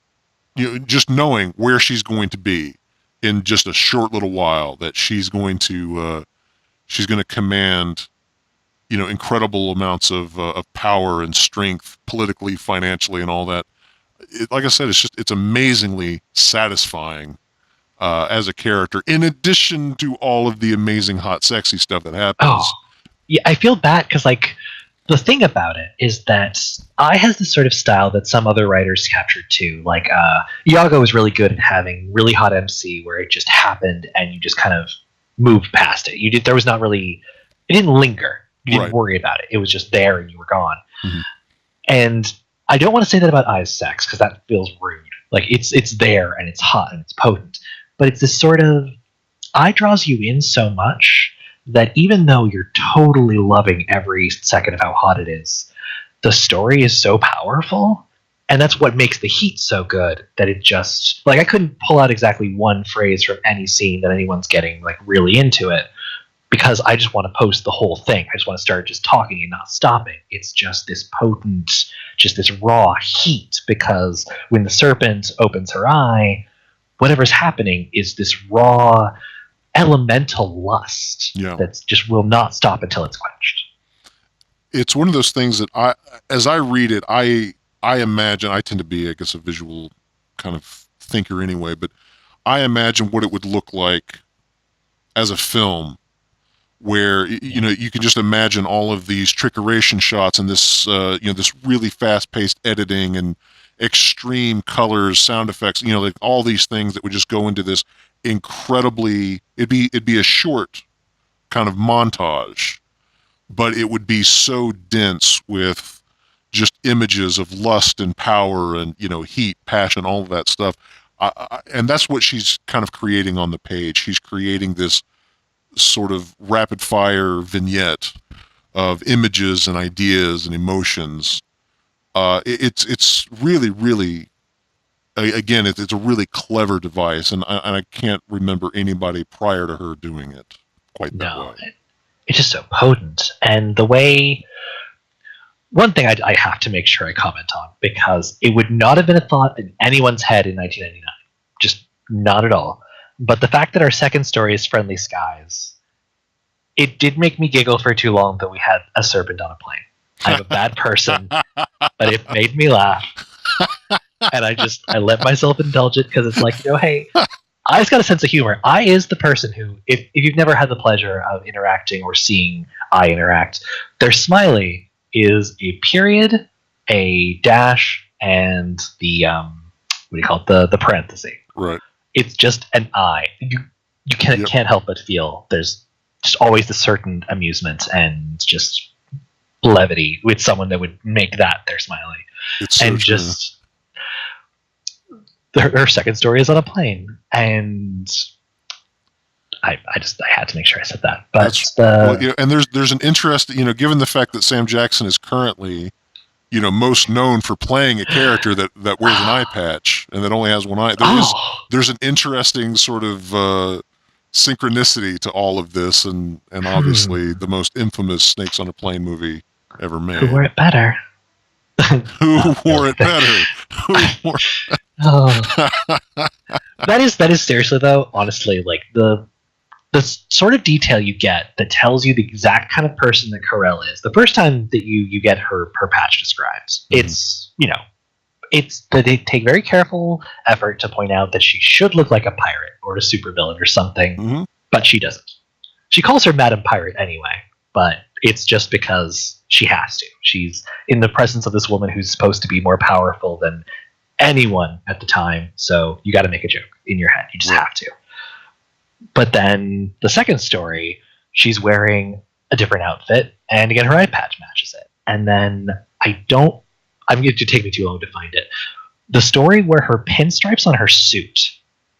you know, just knowing where she's going to be in just a short little while, that she's going to command, you know, incredible amounts of power and strength, politically, financially, and all that. Like I said, it's amazingly satisfying as a character, in addition to all of the amazing, hot, sexy stuff that happens. Oh, yeah, I feel bad because, like, the thing about it is that I has this sort of style that some other writers captured too. Like, Iago was really good at having really hot MC where it just happened and you just kind of moved past it. There was not really, it didn't linger. You didn't worry about it. It was just there and you were gone. Mm-hmm. And I don't want to say that about Eye's sex because that feels rude. Like, it's there and it's hot and it's potent. But it's this sort of, Eye draws you in so much that even though you're totally loving every second of how hot it is, the story is so powerful. And that's what makes the heat so good, that it just, like, I couldn't pull out exactly one phrase from any scene that anyone's getting, like, really into it, because I just want to post the whole thing. I just want to start just talking and not stopping. It's just this potent, just this raw heat, because when the serpent opens her eye, whatever's happening is this raw, elemental lust that just will not stop until it's quenched. It's one of those things that as I read it, I imagine, I tend to be, I guess, a visual kind of thinker anyway, but I imagine what it would look like as a film, where, you know, you can just imagine all of these trickeration shots and this, you know, this really fast-paced editing and extreme colors, sound effects, you know, like all these things that would just go into this incredibly, it'd be a short kind of montage, but it would be so dense with just images of lust and power and, you know, heat, passion, all of that stuff. And that's what she's kind of creating on the page. She's creating this sort of rapid fire vignette of images and ideas and emotions. It's really, really, again, it's a really clever device, and I can't remember anybody prior to her doing it quite that way. It's just so potent. And the way, one thing I have to make sure I comment on, because it would not have been a thought in anyone's head in 1999, just not at all. But the fact that our second story is Friendly Skies, it did make me giggle for too long that we had a serpent on a plane. I'm a bad person, but it made me laugh. And I let myself indulge it because it's like, you know, hey, Eye's got a sense of humor. Eye is the person who, if you've never had the pleasure of interacting or seeing Eye interact, their smiley is a period, a dash, and the, what do you call it, the parenthesis. Right. It's just an eye. You can't help but feel there's just always a certain amusement and just levity with someone that would make that their smiley. It's so and true. Just her second story is on a plane, and I had to make sure I said that. But and there's an interest, given the fact that Sam Jackson is currently, most known for playing a character that wears an eye patch and that only has one eye. There's an interesting sort of synchronicity to all of this, and obviously the most infamous Snakes on a Plane movie ever made. Who wore it better? Who wore it better? That is seriously though, honestly, like the sort of detail you get that tells you the exact kind of person that Carell is. The first time that you get her patch described, it's they take very careful effort to point out that she should look like a pirate or a supervillain or something, but she doesn't. She calls her Madam Pirate anyway, but it's just because she has to. She's in the presence of this woman who's supposed to be more powerful than anyone at the time, so you got to make a joke in your head. You just have to. But then the second story, she's wearing a different outfit, and again, her eye patch matches it. And then I'm going to take me too long to find it. The story where her pinstripes on her suit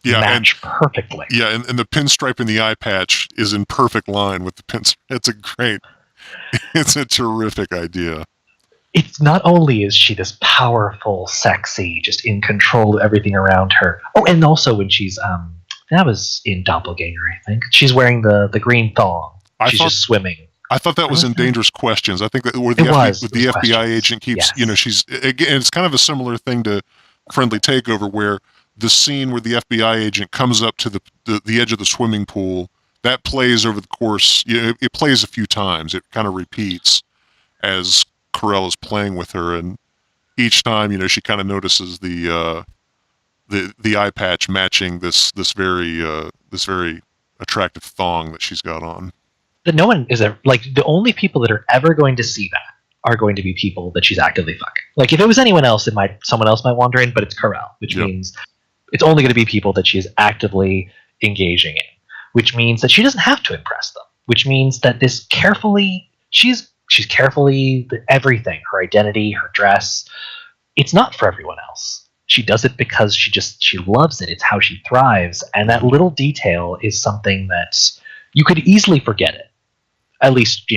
match perfectly. Yeah, and the pinstripe in the eye patch is in perfect line with the pinstripe. It's a terrific idea. It's not only is she this powerful, sexy, just in control of everything around her. Oh, and also when she's that was in Doppelganger, I think. She's wearing the green thong. She's just swimming. I thought that was in Dangerous Questions. I think that where the FBI agent keeps, she's again. It's kind of a similar thing to Friendly Takeover, where the scene where the FBI agent comes up to the edge of the swimming pool, that plays over the course. It plays a few times. It kind of repeats as Carell is playing with her, and each time, she kind of notices the eye patch matching this very attractive thong that she's got on. That no one is the only people that are ever going to see that are going to be people that she's actively fucking. Like if it was anyone else, someone else might wander in, but it's Carell, which means it's only going to be people that she is actively engaging in, which means that she doesn't have to impress them, which means that she's carefully everything, her identity, her dress, it's not for everyone else. She does it because she loves it. It's how she thrives. And that little detail is something that you could easily forget it. At least,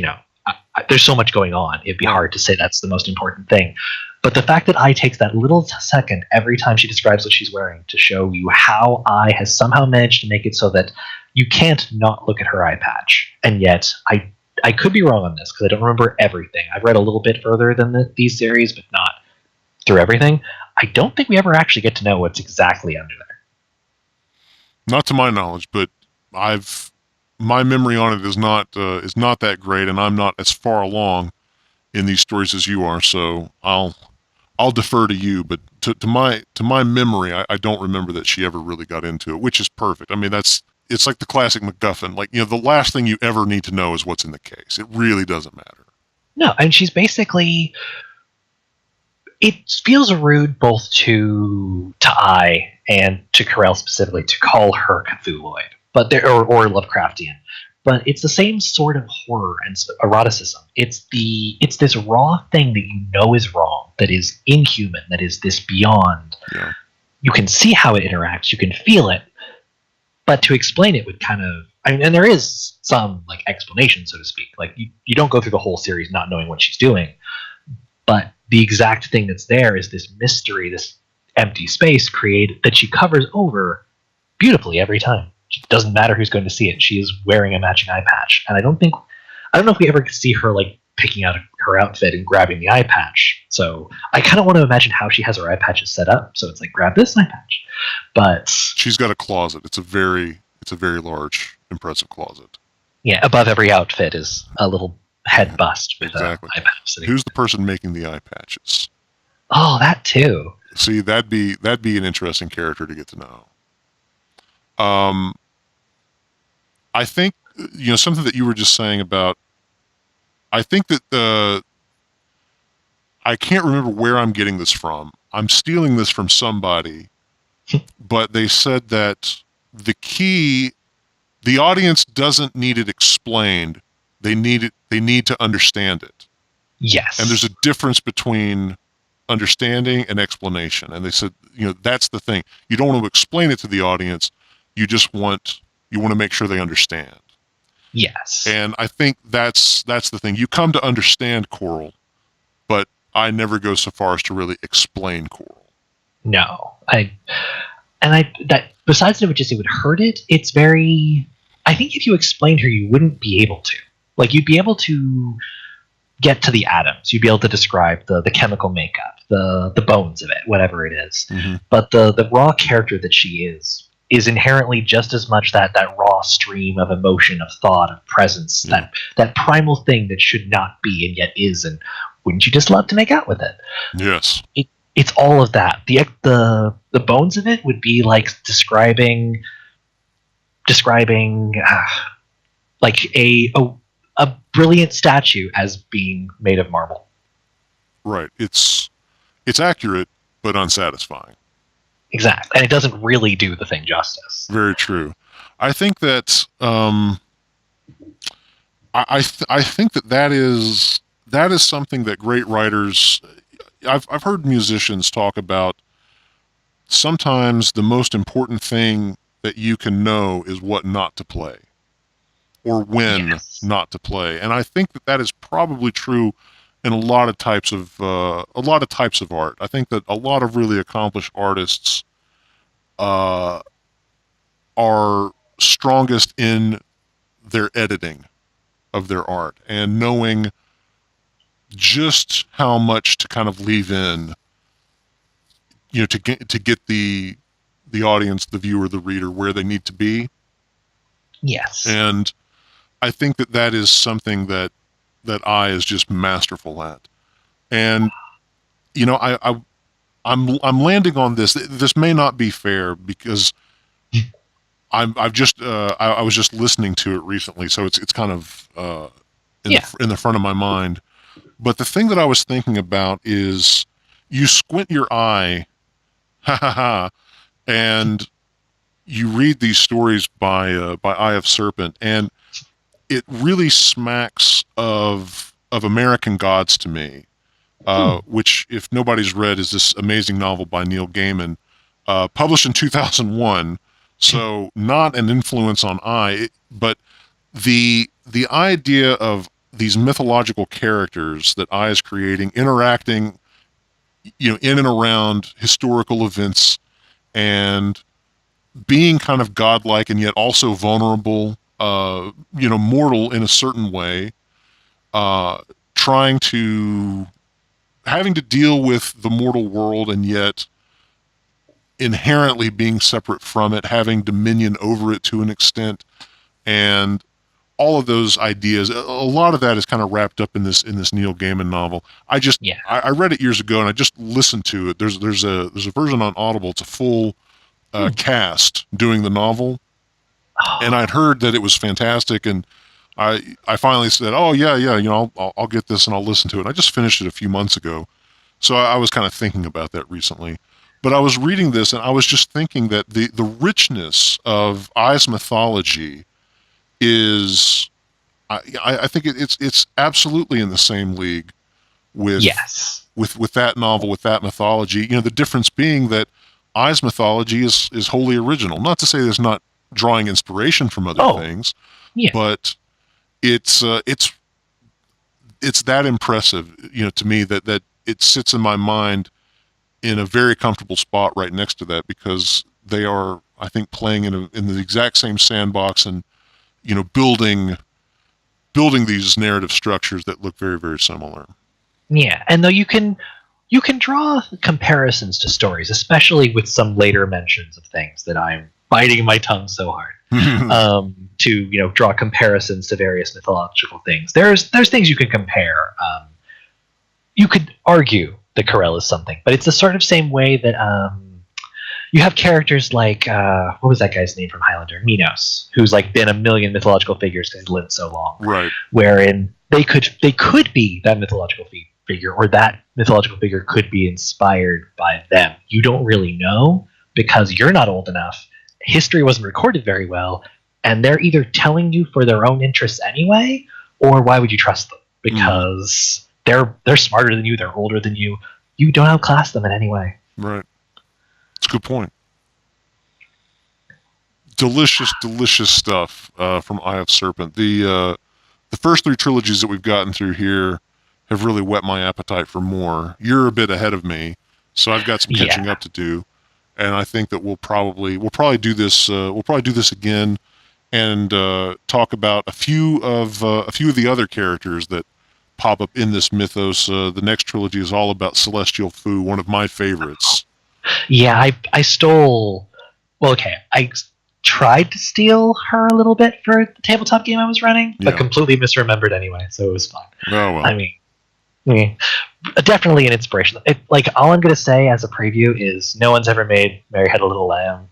there's so much going on. It'd be hard to say that's the most important thing. But the fact that Eye takes that little second every time she describes what she's wearing to show you how Eye has somehow managed to make it so that you can't not look at her eye patch. And yet, I could be wrong on this because I don't remember everything. I've read a little bit further than these series, but not through everything. I don't think we ever actually get to know what's exactly under there. Not to my knowledge, but my memory on it is not that great, and I'm not as far along in these stories as you are. So I'll defer to you. But to my memory, I don't remember that she ever really got into it, which is perfect. I mean, it's like the classic MacGuffin. Like, the last thing you ever need to know is what's in the case. It really doesn't matter. No, and she's basically... It feels rude both to Eye and to Carell specifically to call her Cthulhuoid, or Lovecraftian. But it's the same sort of horror and eroticism. It's this raw thing that you know is wrong, that is inhuman, that is this beyond. Yeah. You can see how it interacts, you can feel it, but to explain it would kind of... and there is some explanation, so to speak. Like you don't go through the whole series not knowing what she's doing, but the exact thing that's there is this mystery, this empty space created that she covers over beautifully every time. It doesn't matter who's going to see it. She is wearing a matching eye patch. And I don't know if we ever see her picking out her outfit and grabbing the eye patch. So I kind of want to imagine how she has her eye patches set up. So it's grab this eye patch. But she's got a closet. It's a very large, impressive closet. Yeah, above every outfit is a little head bust with exactly. Eye patch sitting. Who's the person making the eye patches? Oh, that too. See, that'd be an interesting character to get to know. I think something that you were just saying about. I think that I can't remember where I'm getting this from. I'm stealing this from somebody, but they said that the audience doesn't need it explained. They need to understand it. Yes. And there's a difference between understanding and explanation. And they said, that's the thing. You don't want to explain it to the audience. You just want You want to make sure they understand. Yes. And I think that's the thing. You come to understand Coral, but I never go so far as to really explain Coral. No. That besides that, it would hurt it. It's very. I think if you explained her, you wouldn't be able to. Like, you'd be able to get to the atoms. You'd be able to describe the chemical makeup, the bones of it, whatever it is. Mm-hmm. But the raw character that she is inherently just as much that raw stream of emotion, of thought, of presence, that primal thing that should not be and yet is. And wouldn't you just love to make out with it? Yes. It's all of that. The bones of it would be like describing like a brilliant statue as being made of marble. Right. It's accurate but unsatisfying. Exactly, and it doesn't really do the thing justice. Very true. I think that I think that is something that great writers. I've heard musicians talk about. Sometimes the most important thing that you can know is what not to play, or when not to play, and I think that is probably true in a lot of types of art. I think that a lot of really accomplished artists are strongest in their editing of their art and knowing just how much to kind of leave in, to get the audience, the viewer, the reader where they need to be. Yes. And I think that is something that Eye is just masterful at. And I'm landing on this. This may not be fair because I was just listening to it recently, so it's kind of in the front of my mind. But the thing that I was thinking about is you squint your eye, and you read these stories by Eye of Serpent, and it really smacks of American Gods to me, which, if nobody's read, is this amazing novel by Neil Gaiman, published in 2001. So not an influence on Eye, but the idea of these mythological characters that Eye is creating, interacting, in and around historical events, and being kind of godlike and yet also vulnerable, mortal in a certain way, having to deal with the mortal world and yet inherently being separate from it, having dominion over it to an extent, and all of those ideas. A lot of that is kind of wrapped up in this Neil Gaiman novel. I read it years ago and I just listened to it. There's a version on Audible. It's a full cast doing the novel, and I'd heard that it was fantastic, and I finally said, oh yeah, I'll get this and I'll listen to it. And I just finished it a few months ago, so I was kind of thinking about that recently. But I was reading this and I was just thinking that the richness of Eye's mythology is, I think it's absolutely in the same league with that novel, with that mythology. The difference being that Eye's mythology is wholly original. Not to say there's not drawing inspiration from other things, but it's that impressive, to me, that it sits in my mind in a very comfortable spot right next to that, because they are, I think, playing in the exact same sandbox and building these narrative structures that look very, very similar. Yeah, and though you can draw comparisons to stories, especially with some later mentions of things that I'm biting my tongue so hard to draw comparisons to various mythological things. There's things you can compare. You could argue that Corel is something, but it's the sort of same way that you have characters like what was that guy's name from Highlander? Minos, who's like been a million mythological figures because he's lived so long. Right. Wherein they could be that mythological figure, or that mythological figure could be inspired by them. You don't really know because you're not old enough. History wasn't recorded very well, and they're either telling you for their own interests anyway, or why would you trust them? Because they're smarter than you, they're older than you. You don't outclass them in any way. Right. It's a good point. delicious, delicious stuff from Eye of Serpent. The first 3 trilogies that we've gotten through here have really whet my appetite for more. You're a bit ahead of me, so I've got some catching up to do, and I think that we'll probably do this. We'll probably do this again and talk about a few of the other characters that pop up in this mythos. The next trilogy is all about Celestial Fu, one of my favorites. Yeah, I stole. Well, okay, I tried to steal her a little bit for the tabletop game I was running, but completely misremembered anyway, so it was fun. Oh well. I mean, definitely an inspiration. All I'm going to say as a preview is no one's ever made Mary Had a Little Lamb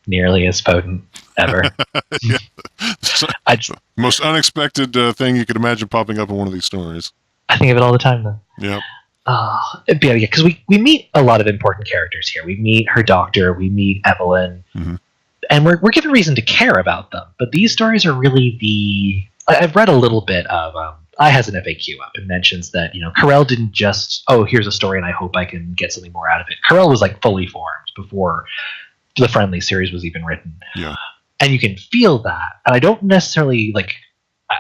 nearly as potent ever. Most unexpected thing you could imagine popping up in one of these stories. I think of it all the time, though. Yeah. Because we meet a lot of important characters here. We meet her doctor, we meet Evelyn, and we're given reason to care about them. But these stories are really I've read a little bit of. I has an FAQ up and mentions that Carell didn't just here's a story and I hope I can get something more out of it. Carell was fully formed before the Friendly series was even written. Yeah, and you can feel that. And I don't necessarily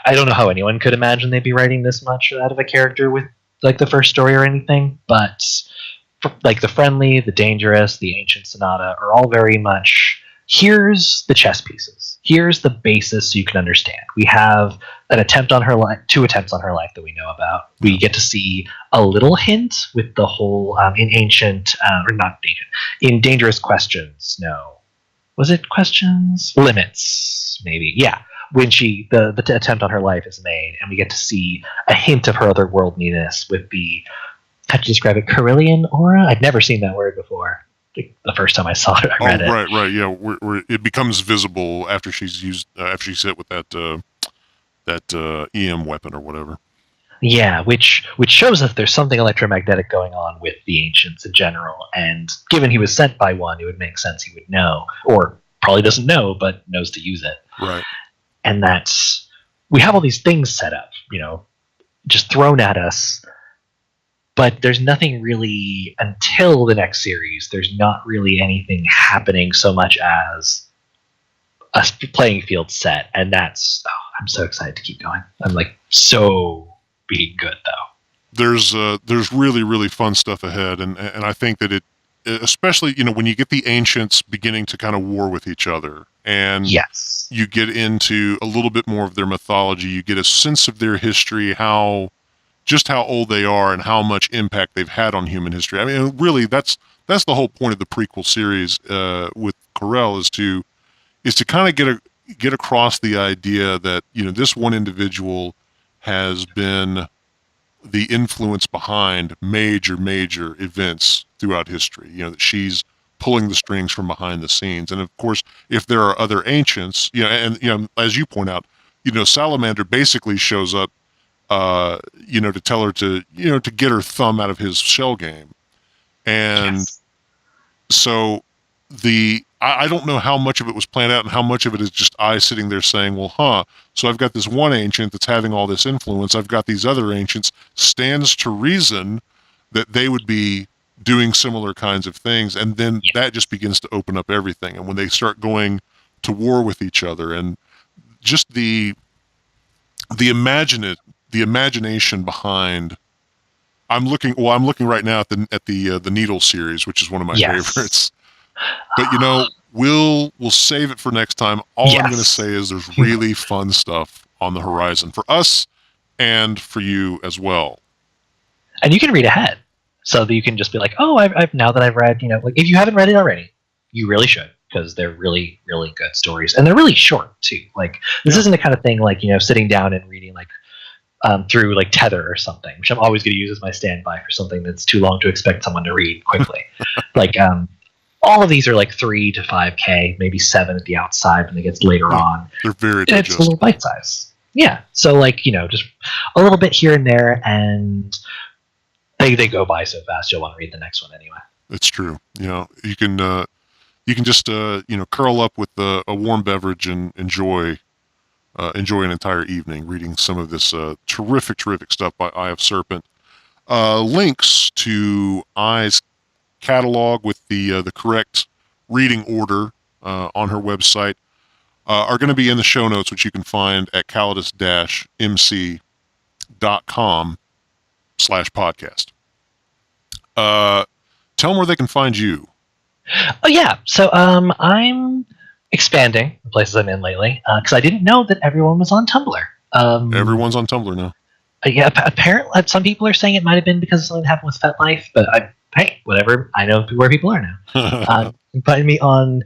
I don't know how anyone could imagine they'd be writing this much out of a character with the first story or anything, but the Friendly, the Dangerous, the Ancient Sonata are all very much, here's the chess pieces. Here's the basis so you can understand. We have an attempt on her life, 2 attempts on her life that we know about. We get to see a little hint with the whole in Ancient, or not Ancient, in Dangerous Questions. No. Was it Questions? Limits, maybe. Yeah. When the attempt on her life is made, and we get to see a hint of her otherworldliness with the, how to describe it, Carillion aura? I'd never seen that word before. The first time I saw it, I read it. Right, yeah. Where it becomes visible after she's hit with that EM weapon or whatever. Yeah, which shows that there's something electromagnetic going on with the ancients in general. And given he was sent by one, it would make sense he would know, or probably doesn't know, but knows to use it. Right. And we have all these things set up, just thrown at us. But there's nothing really until the next series. There's not really anything happening so much as a playing field set, and I'm so excited to keep going. I'm so being good though. There's really, really fun stuff ahead, and I think that it, especially when you get the ancients beginning to kind of war with each other, and you get into a little bit more of their mythology, you get a sense of their history, just how old they are and how much impact they've had on human history. I mean, really, that's the whole point of the prequel series with Carell is to kind of get across the idea that this one individual has been the influence behind major events throughout history. That she's pulling the strings from behind the scenes, and of course, if there are other ancients, and as you point out, Salamander basically shows up. To tell her to get her thumb out of his shell game. And so I don't know how much of it was planned out and how much of it is just I sitting there saying, well, so I've got this one ancient that's having all this influence. I've got these other ancients. Stands to reason that they would be doing similar kinds of things. And then that just begins to open up everything. And when they start going to war with each other and just the imagination behind. I'm looking right now at the Needle series, which is one of my favorites. But we'll save it for next time. All I'm going to say is there's really fun stuff on the horizon for us and for you as well. And you can read ahead, so that you can just be like, oh, I've now that I've read, if you haven't read it already, you really should, because they're really, really good stories, and they're really short too. This isn't the kind of thing sitting down and reading through Tether or something, which I'm always going to use as my standby for something that's too long to expect someone to read quickly. All of these are 3 to 5K, maybe 7 at the outside when it gets later on. They're very digestible. It's a little bite size. Yeah. So just a little bit here and there, and they go by so fast you'll want to read the next one anyway. It's true. You can just curl up with a warm beverage and enjoy an entire evening reading some of this terrific stuff by Eye of Serpent. Links to Eye's catalog with the correct reading order on her website are going to be in the show notes, which you can find at callidus-mc.com/podcast. Tell them where they can find you. Oh yeah, so I'm expanding the places I'm in lately because I didn't know that everyone was on Tumblr. Everyone's on Tumblr now. Yeah, apparently some people are saying it might have been because of something that happened with FetLife, but hey, whatever. I know where people are now. You can find me on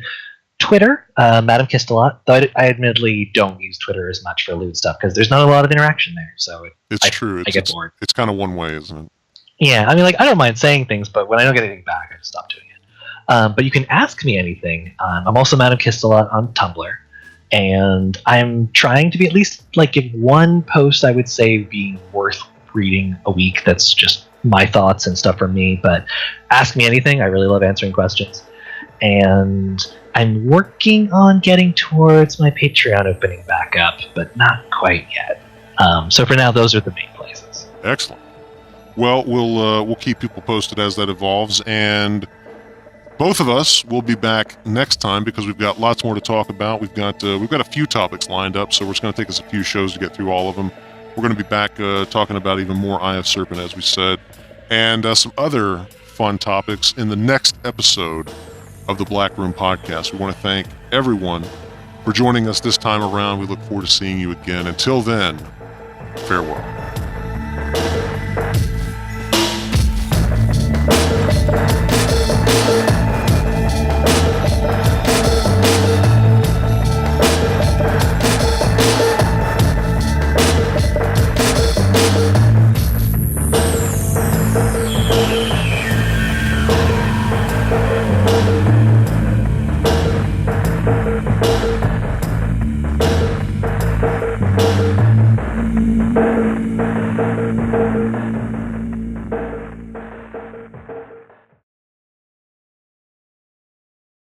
Twitter, Madam Kistulot, though I admittedly don't use Twitter as much for lewd stuff because there's not a lot of interaction there. So it's true. I get bored. It's kind of one way, isn't it? Yeah, I mean, like I don't mind saying things, but when I don't get anything back, I just stop doing it. But you can ask me anything. I'm also Madam Kistulot on Tumblr, and I'm trying to be at least like give one post I would say being worth reading a week. That's just my thoughts and stuff from me. But ask me anything. I really love answering questions, and I'm working on getting towards my Patreon opening back up, but not quite yet. So for now, those are the main places. Excellent. Well, we'll keep people posted as that evolves, and both of us will be back next time because we've got lots more to talk about. We've got a few topics lined up, so it's going to take us a few shows to get through all of them. We're going to be back talking about even more Eye of Serpent, as we said, and some other fun topics in the next episode of the Black Room Podcast. We want to thank everyone for joining us this time around. We look forward to seeing you again. Until then, farewell.